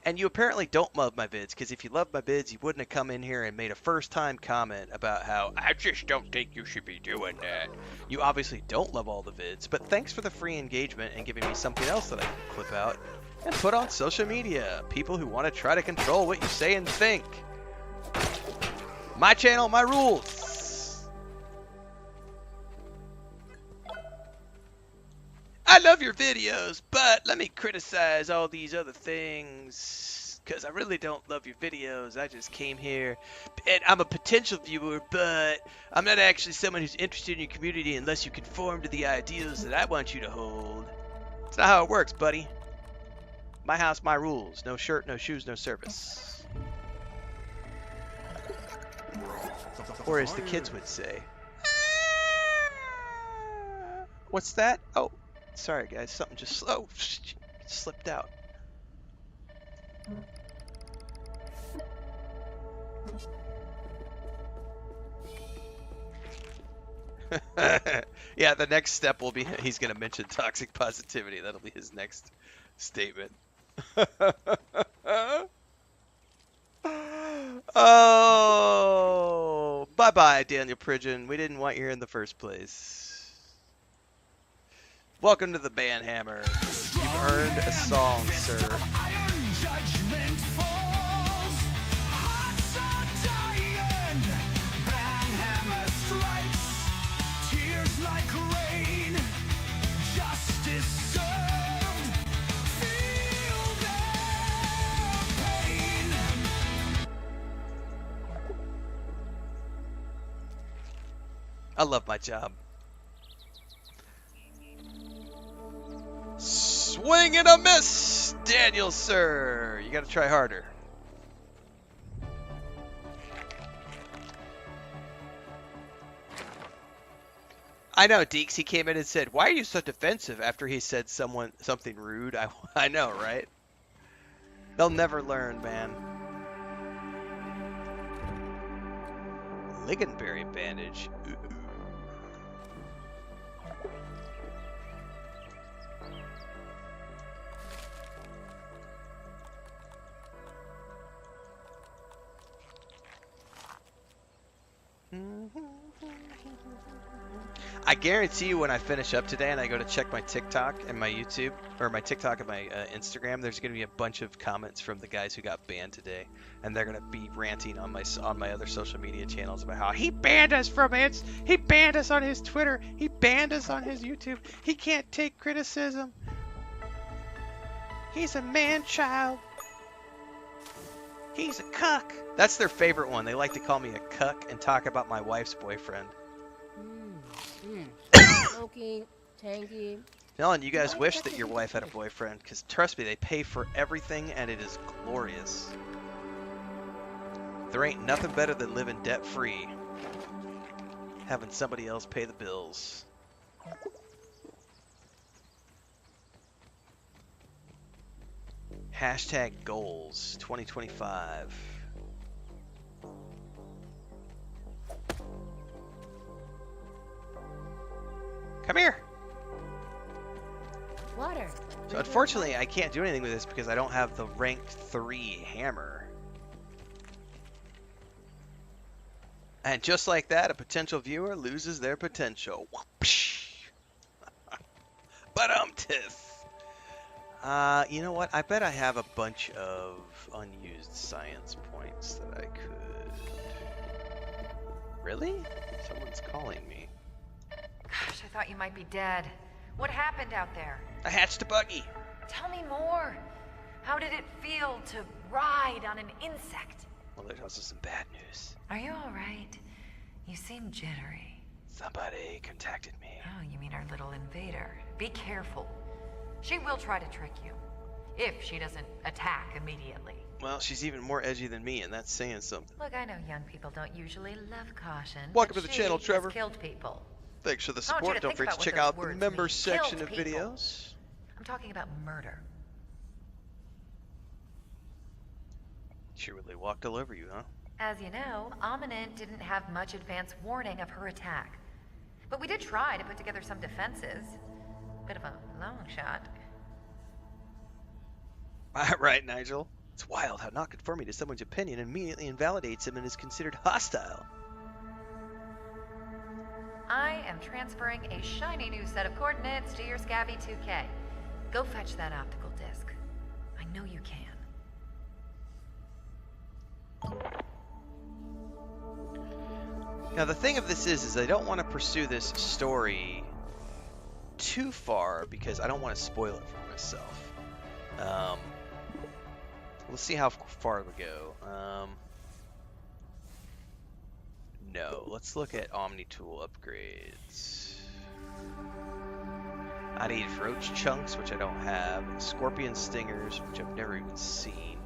And you apparently don't love my vids, because if you loved my vids, you wouldn't have come in here and made a first-time comment about how, I just don't think you should be doing that. You obviously don't love all the vids, but thanks for the free engagement and giving me something else that I can clip out and put on social media. People who want to try to control what you say and think. My channel, my rules. I love your videos, but let me criticize all these other things, because I really don't love your videos. I just came here, and I'm a potential viewer, but I'm not actually someone who's interested in your community unless you conform to the ideals that I want you to hold. It's not how it works, buddy. My house, my rules. No shirt, no shoes, no service. Or as the kids would say. What's that? Oh. Sorry guys, something just slipped out. Yeah, the next step will be he's going to mention toxic positivity. That'll be his next statement. Oh, bye-bye, Daniel Pridgeon. We didn't want you here in the first place. Welcome to the Banhammer. You've earned a song, sir. Iron judgment falls. Hearts are dying. Banhammer strikes. Tears like rain. Justice served. Feel their pain. I love my job. Swing and a miss, Daniel, sir. You got to try harder. I know, Deeks. He came in and said, "Why are you so defensive?" After he said something rude. I know, right? They'll never learn, man. Lingonberry bandage. Ooh. I guarantee you when I finish up today and I go to check my TikTok and my YouTube, or my TikTok and my Instagram, there's going to be a bunch of comments from the guys who got banned today, and they're going to be ranting on my other social media channels about how he banned us from it, he banned us on his Twitter, he banned us on his YouTube, he can't take criticism, he's a man-child, he's a cuck. That's their favorite one. They like to call me a cuck and talk about my wife's boyfriend. Smoky, tangy. Ellen, you guys wish that your wife had a boyfriend, because trust me, they pay for everything and it is glorious. There ain't nothing better than living debt-free. Having somebody else pay the bills. Hashtag goals 2025. Come here. Water. So unfortunately, I can't do anything with this because I don't have the rank 3 hammer. And just like that, a potential viewer loses their potential. But you know what? I bet I have a bunch of unused science points that I could. Really? Someone's calling me. Gosh, I thought you might be dead. What happened out there? I hatched a buggy. Tell me more. How did it feel to ride on an insect? Well, there's also some bad news. Are you all right? You seem jittery. Somebody contacted me. Oh, you mean our little invader. Be careful. She will try to trick you. If she doesn't attack immediately. Well, she's even more edgy than me, and that's saying something. Look, I know young people don't usually love caution. Welcome but to the she channel, has Trevor. Killed people. Thanks for the I want you support. to Don't think forget about to check what those out the words members mean. section Killed of people. videos. I'm talking about murder. She really walked all over you, huh? As you know, Ominent didn't have much advance warning of her attack. But we did try to put together some defenses. Bit of a long shot. Right, Nigel. It's wild how not conforming to someone's opinion immediately invalidates him and is considered hostile. I am transferring a shiny new set of coordinates to your Scabby 2K. Go fetch that optical disc. I know you can. Now the thing of this is I don't want to pursue this story too far because I don't want to spoil it for myself. Let's see how far we go. No, let's look at Omni-tool upgrades. I need roach chunks, which I don't have, and scorpion stingers, which I've never even seen.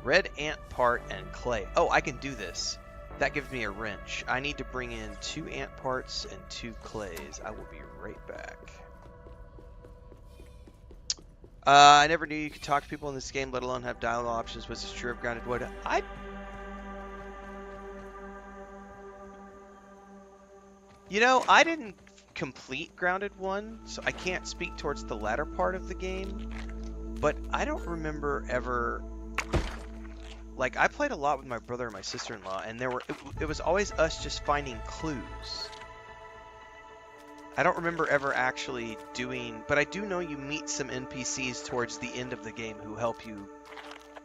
Red ant part and clay. Oh, I can do this. That gives me a wrench. I need to bring in 2 ant parts and 2 clays. I will be right back. I never knew you could talk to people in this game, let alone have dialogue options. Was this true of Grounded Wood? You know, I didn't complete Grounded 1, so I can't speak towards the latter part of the game, but I don't remember ever... Like, I played a lot with my brother and my sister-in-law, and it was always us just finding clues. I don't remember ever actually doing... But I do know you meet some NPCs towards the end of the game who help you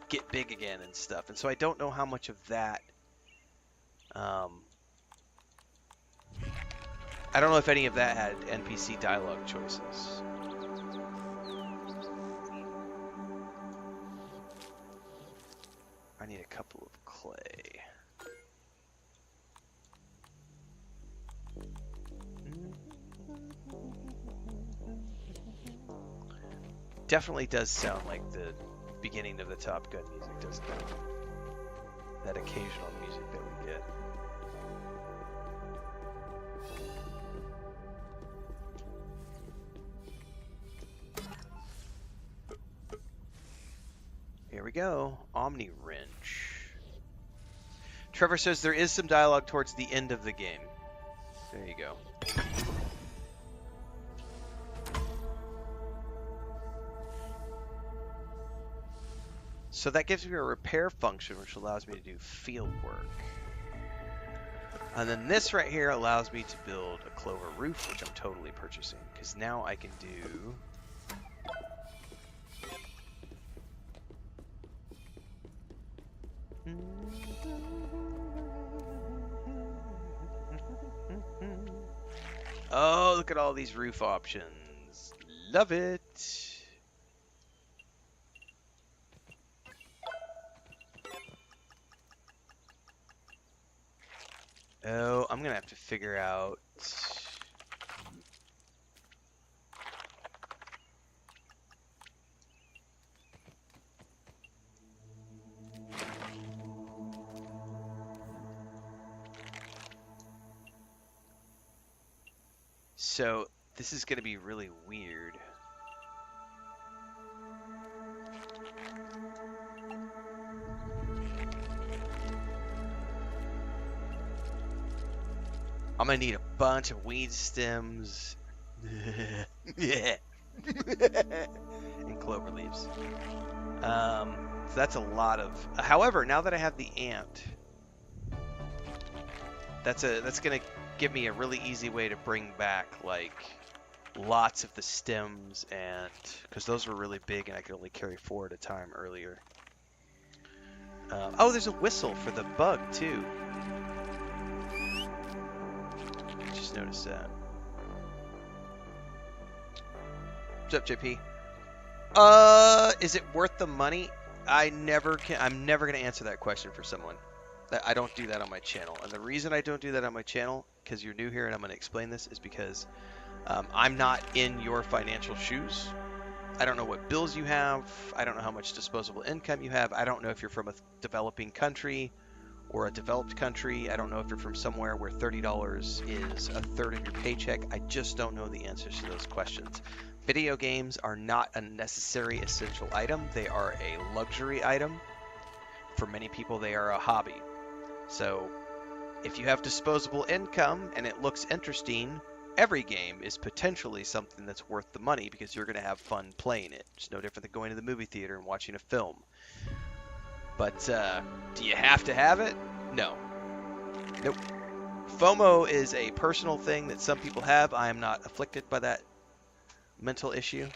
get big again and stuff, and so I don't know how much of that... I don't know if any of that had NPC dialogue choices. I need a couple of clay. Definitely does sound like the beginning of the Top Gun music, doesn't it? That occasional music that we get. Here we go. Omni-wrench. Trevor says there is some dialogue towards the end of the game. There you go. So that gives me a repair function, which allows me to do field work. And then this right here allows me to build a clover roof, which I'm totally purchasing, because now I can do... Oh, look at all these roof options. Love it. Oh, I'm gonna have to figure out... So, this is gonna be really weird. I'm gonna need a bunch of weed stems. Yeah. And clover leaves. So that's a lot of... However, now that I have the ant, that's gonna give me a really easy way to bring back, like, lots of the stems, and... Because those were really big and I could only carry 4 at a time earlier. Oh, there's a whistle for the bug, too. Just noticed that. What's up, JP? Is it worth the money? I'm never gonna answer that question for someone. I don't do that on my channel. And the reason I don't do that on my channel, because you're new here and I'm gonna explain this, is because I'm not in your financial shoes. I don't know what bills you have. I don't know how much disposable income you have. I don't know if you're from a developing country or a developed country. I don't know if you're from somewhere where $30 is a third of your paycheck. I just don't know the answers to those questions. Video games are not a necessary essential item. They are a luxury item. For many people, they are a hobby. So if you have disposable income and it looks interesting, every game is potentially something that's worth the money because you're going to have fun playing it. It's no different than going to the movie theater and watching a film. But do you have to have it? No. Nope. FOMO is a personal thing that some people have. I am not afflicted by that mental issue.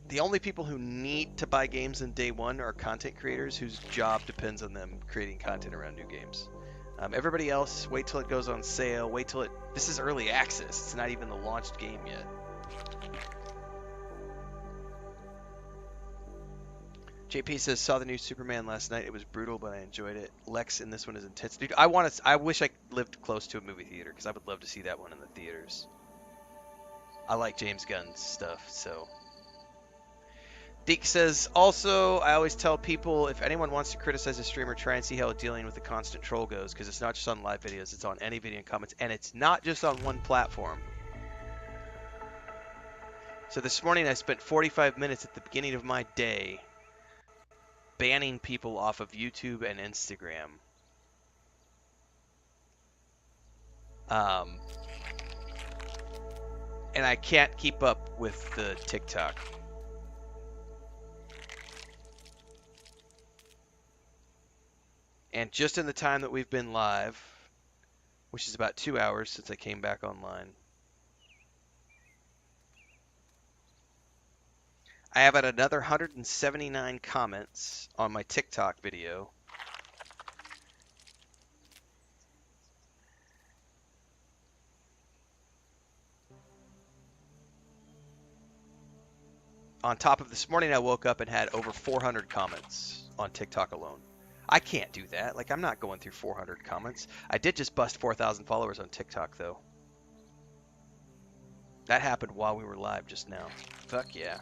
The only people who need to buy games in day one are content creators whose job depends on them creating content around new games. Everybody else, wait till it goes on sale. Wait till it... This is early access. It's not even the launched game yet. JP says, saw the new Superman last night. It was brutal, but I enjoyed it. Lex in this one is intense. Dude, I wish I lived close to a movie theater because I would love to see that one in the theaters. I like James Gunn's stuff, so... Deke says, also, I always tell people, if anyone wants to criticize a streamer, try and see how dealing with the constant troll goes, because it's not just on live videos, it's on any video and comments, and it's not just on one platform. So this morning I spent 45 minutes at the beginning of my day banning people off of YouTube and Instagram And I can't keep up with the TikTok. And just in the time that we've been live, which is about 2 hours since I came back online, I have had another 179 comments on my TikTok video. On top of this morning, I woke up and had over 400 comments on TikTok alone. I can't do that. Like, I'm not going through 400 comments. I did just bust 4,000 followers on TikTok, though. That happened while we were live just now. Fuck yeah.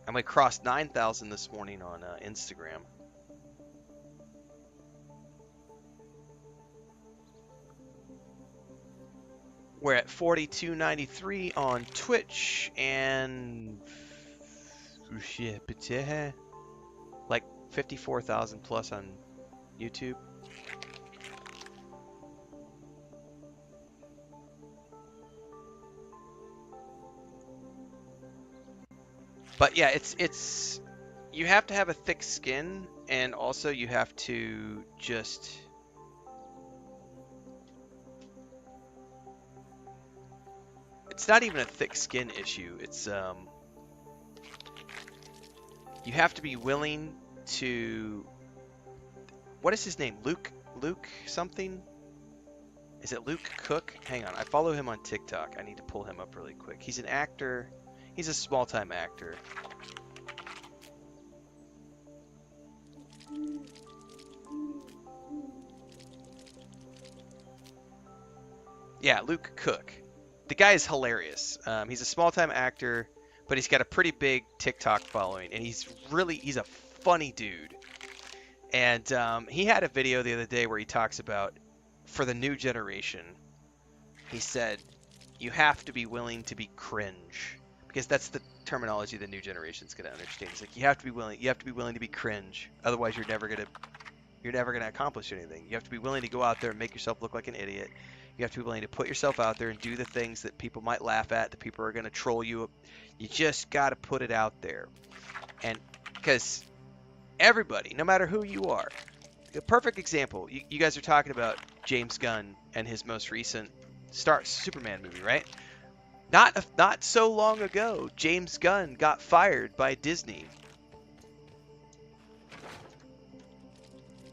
And we crossed 9,000 this morning on Instagram. We're at 42.93 on Twitch and like 54,000 plus on YouTube. But yeah, it's you have to have a thick skin, and also you have to just it's not even a thick skin issue. It's you have to be willing to, what is his name? Luke something? Is it Luke Cook? Hang on, I follow him on TikTok. I need to pull him up really quick. He's an actor. He's a small-time actor. Yeah, Luke Cook. The guy is hilarious. He's a small-time actor, but he's got a pretty big TikTok following, and he's a funny dude. And he had a video the other day where he talks about, for the new generation, he said, you have to be willing to be cringe. Because that's the terminology the new generation's gonna understand. It's like you have to be willing to be cringe. Otherwise you're never gonna accomplish anything. You have to be willing to go out there and make yourself look like an idiot. You have to be willing to put yourself out there and do the things that people might laugh at, that people are gonna troll you. You just gotta put it out there. And because everybody, no matter who you are, a perfect example, you guys are talking about James Gunn and his most recent Superman movie, right? Not so long ago, James Gunn got fired by Disney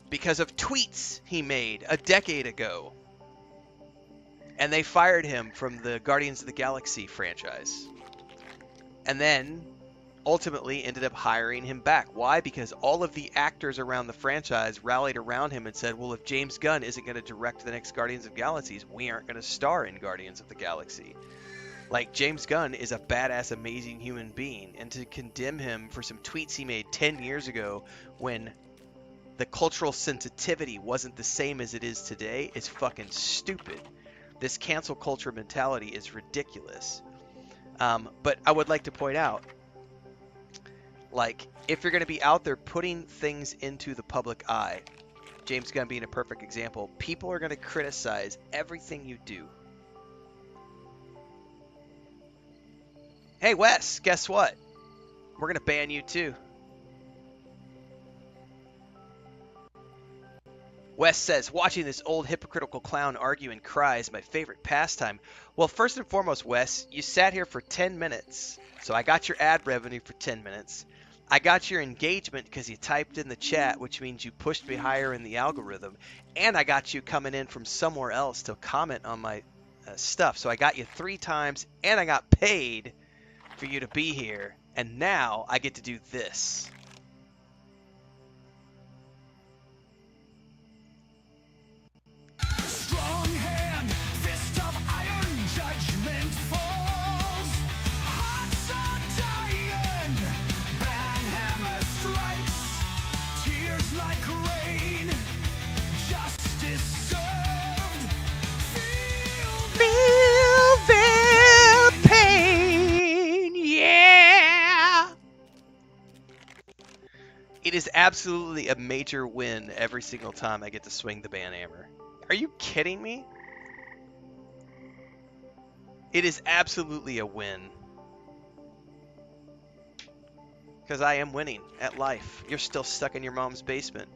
because of tweets he made a decade ago. And they fired him from the Guardians of the Galaxy franchise. And then ultimately ended up hiring him back. Why? Because all of the actors around the franchise rallied around him and said, well, if James Gunn isn't going to direct the next Guardians of the Galaxies, we aren't going to star in Guardians of the Galaxy. Like, James Gunn is a badass, amazing human being, and to condemn him for some tweets he made 10 years ago when the cultural sensitivity wasn't the same as it is today is fucking stupid. This cancel culture mentality is ridiculous. But I would like to point out, like, if you're going to be out there putting things into the public eye, James Gunn being a perfect example, people are going to criticize everything you do. Hey, Wes, guess what? We're going to ban you too. Wes says, watching this old hypocritical clown argue and cry is my favorite pastime. Well, first and foremost, Wes, you sat here for 10 minutes. So I got your ad revenue for 10 minutes. I got your engagement because you typed in the chat, which means you pushed me higher in the algorithm. And I got you coming in from somewhere else to comment on my stuff. So I got you 3 times, and I got paid for you to be here, and now I get to do this. Strong hand, fist of iron, judgment falls. Hearts are dying, bang hammer strikes. Tears like rain, justice served. Feel their pain, yeah. It is absolutely a major win every single time I get to swing the banhammer. Are you kidding me? It is absolutely a win. Because I am winning at life. You're still stuck in your mom's basement,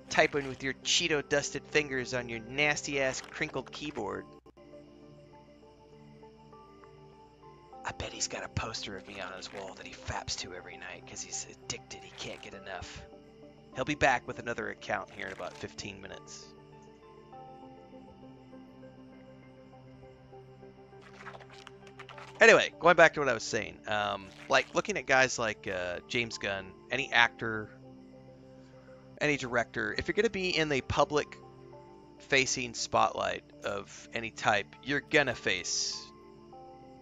typing with your Cheeto-dusted fingers on your nasty-ass crinkled keyboard. I bet he's got a poster of me on his wall that he faps to every night because he's addicted. He can't get enough. He'll be back with another account here in about 15 minutes. Anyway, going back to what I was saying, like looking at guys like James Gunn, any actor, any director, if you're going to be in the public-facing spotlight of any type, you're going to face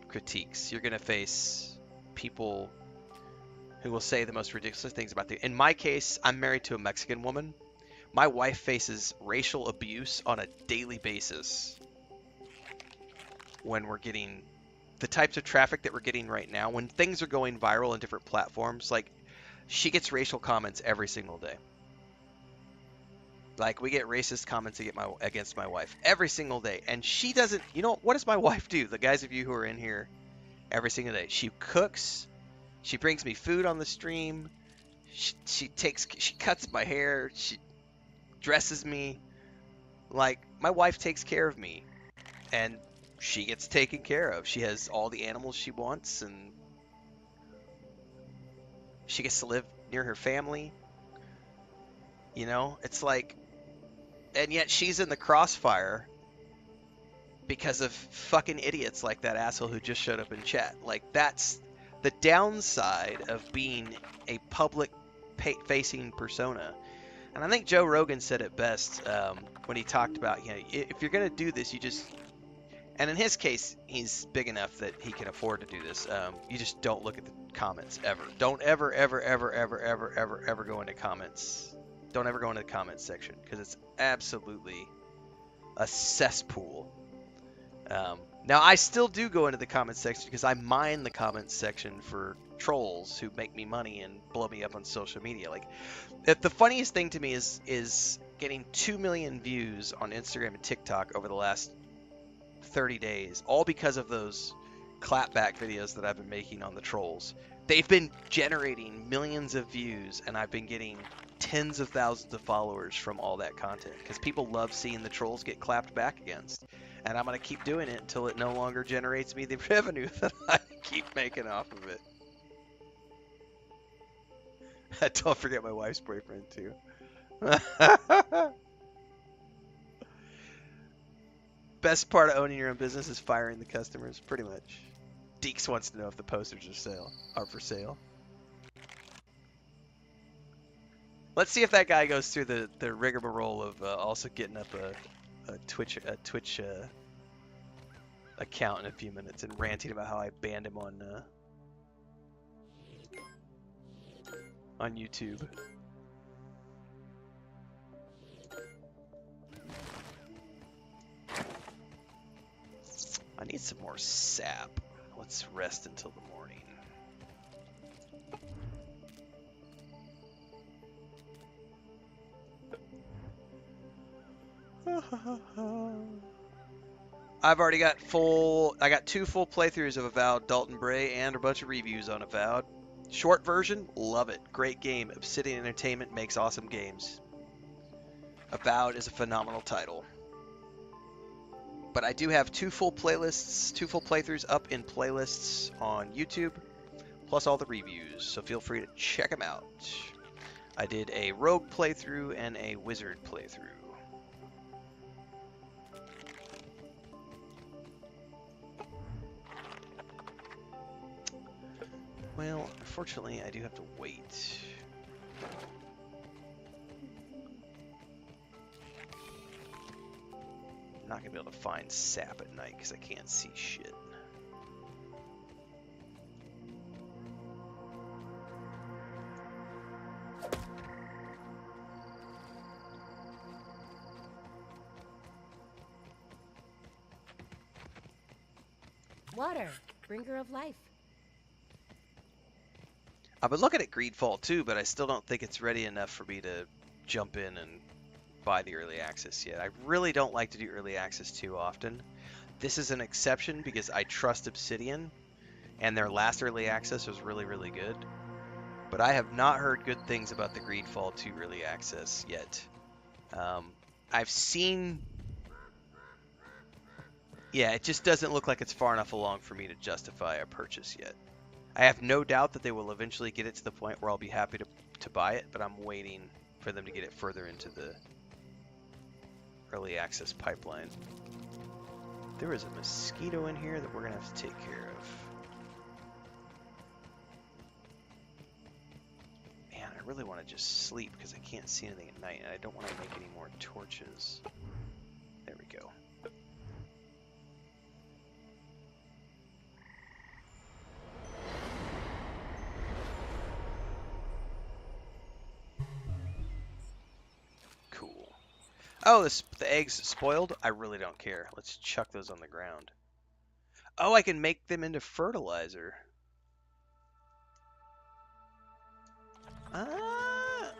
critiques. You're going to face people who will say the most ridiculous things about you. In my case, I'm married to a Mexican woman. My wife faces racial abuse on a daily basis when we're getting the types of traffic that we're getting right now. When things are going viral on different platforms, like, she gets racial comments every single day. Like, we get racist comments against my wife every single day. And she doesn't, what does my wife do? The guys of you who are in here every single day. She cooks. She brings me food on the stream. She cuts my hair. She dresses me. Like, my wife takes care of me. And she gets taken care of. She has all the animals she wants. And she gets to live near her family. It's like, and yet she's in the crossfire because of fucking idiots like that asshole who just showed up in chat. Like, that's the downside of being a public-facing persona. And I think Joe Rogan said it best when he talked about, if you're going to do this, you just... And in his case, he's big enough that he can afford to do this. You just don't look at the comments, ever. Don't ever go into comments. Don't ever go into the comments section, because it's absolutely a cesspool. Now, I still do go into the comments section because I mine the comments section for trolls who make me money and blow me up on social media. Like, the funniest thing to me is getting 2 million views on Instagram and TikTok over the last 30 days, all because of those clapback videos that I've been making on the trolls. They've been generating millions of views, and I've been getting tens of thousands of followers from all that content because people love seeing the trolls get clapped back against. And I'm going to keep doing it until it no longer generates me the revenue that I keep making off of it. Don't forget my wife's boyfriend, too. Best part of owning your own business is firing the customers, pretty much. Deeks wants to know if the posters are for sale. Let's see if that guy goes through the rigmarole of also getting up a Twitch account in a few minutes and ranting about how I banned him on YouTube. I need some more sap. Let's rest until the morning. I've already got I got 2 full playthroughs of Avowed Dalton Bray and a bunch of reviews on Avowed. Short version, love it. Great game. Obsidian Entertainment makes awesome games. Avowed is a phenomenal title. But I do have 2 full playthroughs up in playlists on YouTube, plus all the reviews, so feel free to check them out. I did a Rogue playthrough and a Wizard playthrough. Well, unfortunately, I do have to wait. I'm not going to be able to find sap at night because I can't see shit. Water, bringer of life. I've been looking at Greedfall too, but I still don't think it's ready enough for me to jump in and buy the early access yet. I really don't like to do early access too often. This is an exception because I trust Obsidian, and their last early access was really, really good. But I have not heard good things about the Greedfall 2 early access yet. I've seen... Yeah, it just doesn't look like it's far enough along for me to justify a purchase yet. I have no doubt that they will eventually get it to the point where I'll be happy to buy it, but I'm waiting for them to get it further into the early access pipeline. There is a mosquito in here that we're going to have to take care of. Man, I really want to just sleep because I can't see anything at night, and I don't want to make any more torches. There we go. Oh, the eggs spoiled? I really don't care. Let's chuck those on the ground. Oh, I can make them into fertilizer. Ah.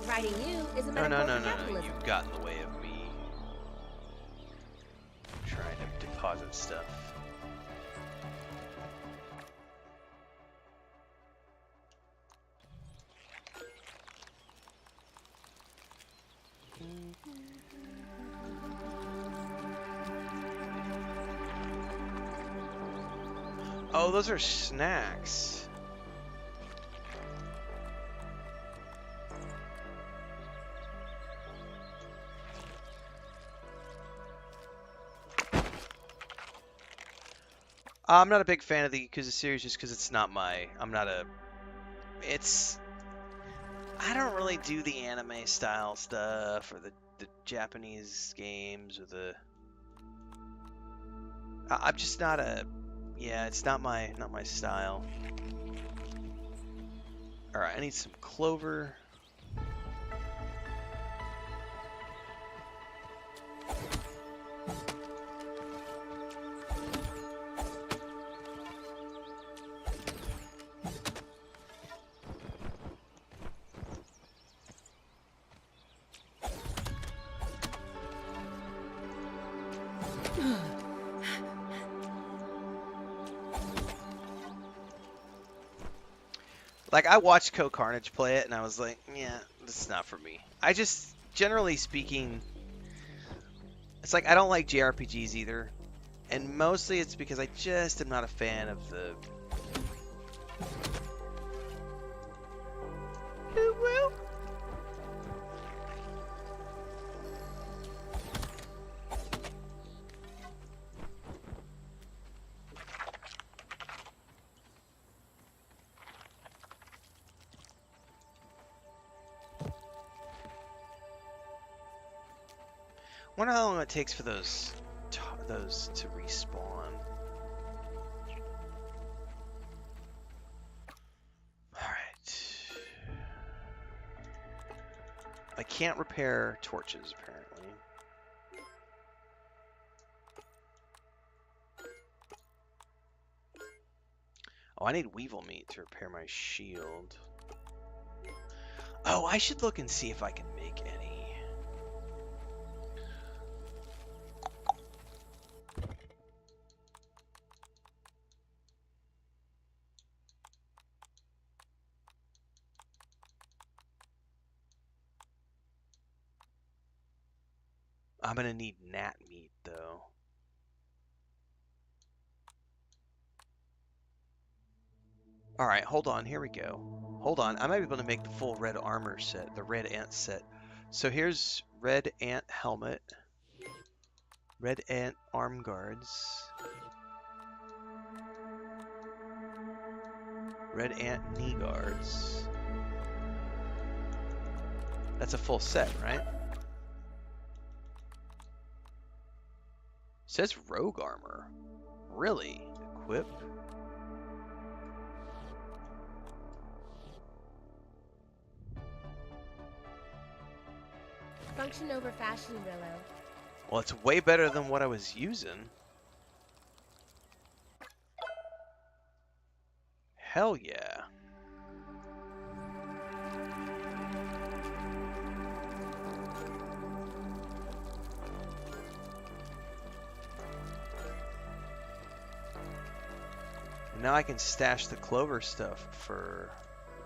Writing you is a No, metaphor no, for no, no, no. capitalism. You've got in the way of me trying to deposit stuff. Oh, those are snacks. I'm not a big fan of the Yakuza series just because it's not my... I don't really do the anime style stuff or the Japanese games or the... I'm just not a... Yeah, it's not my style. Alright, I need some clover. Like, I watched Carnage play it, and I was like, yeah, this is not for me. I just, generally speaking, it's like I don't like JRPGs either. And mostly it's because I just am not a fan of the... Woo-woo. Wonder how long it takes for those to respawn. Alright. I can't repair torches, apparently. Oh, I need weevil meat to repair my shield. Oh, I should look and see if I can make any. I'm gonna need gnat meat, though. Alright, hold on, here we go. Hold on, I might be able to make the full red armor set, the red ant set. So here's red ant helmet, red ant arm guards, red ant knee guards. That's a full set, right? Says rogue armor. Really? Equip? . Function over fashion, Willow. Well, it's way better than what I was using. Hell yeah. Now I can stash the clover stuff for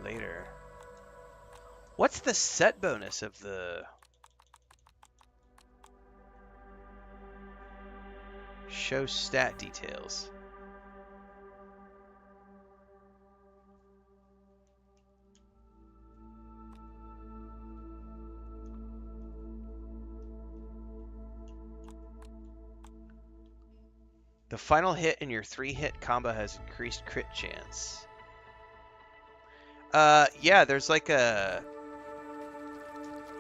later. What's the set bonus of the show stat details? The final hit in your 3-hit combo has increased crit chance. Yeah, there's like a...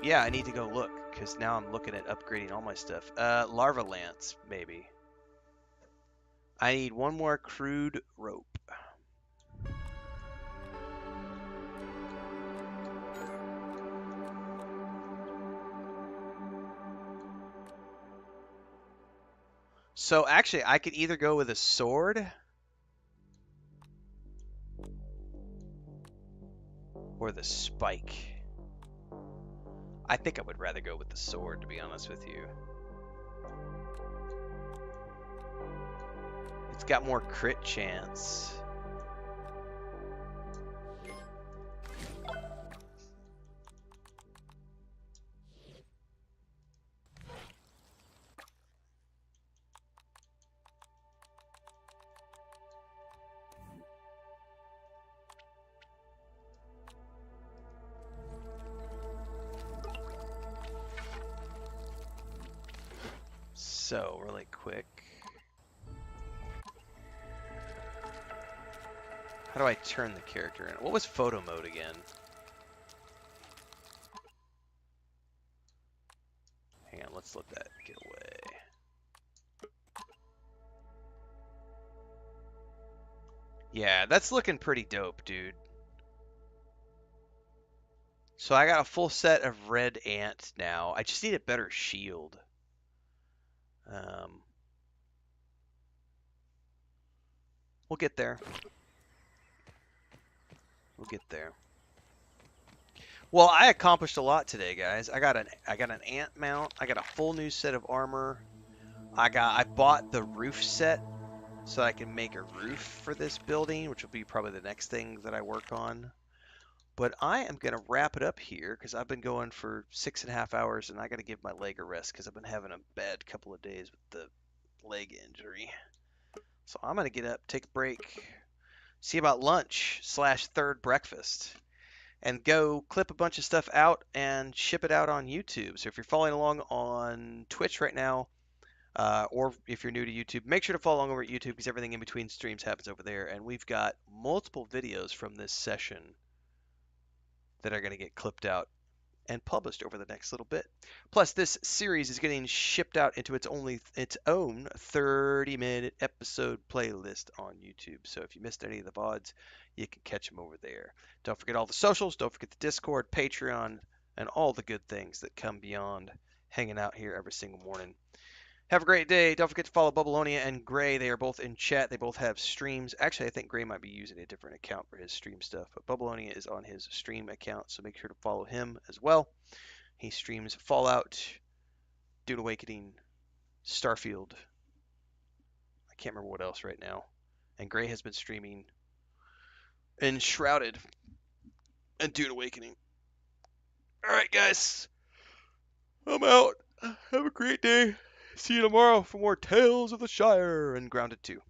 Yeah, I need to go look, because now I'm looking at upgrading all my stuff. Larva Lance, maybe. I need one more crude rope. So actually, I could either go with a sword or the spike. I think I would rather go with the sword, to be honest with you. It's got more crit chance. So, really quick. How do I turn the character in? What was photo mode again? Hang on, let's let that get away. Yeah, that's looking pretty dope, dude. So I got a full set of red ant now. I just need a better shield. We'll get there. We'll get there. Well, I accomplished a lot today, guys. I got an ant mount. I got a full new set of armor. I bought the roof set so I can make a roof for this building, which will be probably the next thing that I work on. But I am gonna wrap it up here because I've been going for 6.5 hours, and I got to give my leg a rest because I've been having a bad couple of days with the leg injury. So I'm gonna get up, take a break, see about lunch / third breakfast, and go clip a bunch of stuff out and ship it out on YouTube. So if you're following along on Twitch right now, or if you're new to YouTube, make sure to follow along over at YouTube because everything in between streams happens over there. And we've got multiple videos from this session that are going to get clipped out and published over the next little bit. Plus, this series is getting shipped out into its own 30-minute episode playlist on YouTube. So if you missed any of the VODs, you can catch them over there. Don't forget all the socials. Don't forget the Discord, Patreon, and all the good things that come beyond hanging out here every single morning. Have a great day. Don't forget to follow Bubbleonia and Gray. They are both in chat. They both have streams. Actually, I think Gray might be using a different account for his stream stuff, but Bubbleonia is on his stream account, so make sure to follow him as well. He streams Fallout, Dune Awakening, Starfield. I can't remember what else right now. And Gray has been streaming Enshrouded and Dune Awakening. All right, guys. I'm out. Have a great day. See you tomorrow for more Tales of the Shire and Grounded 2.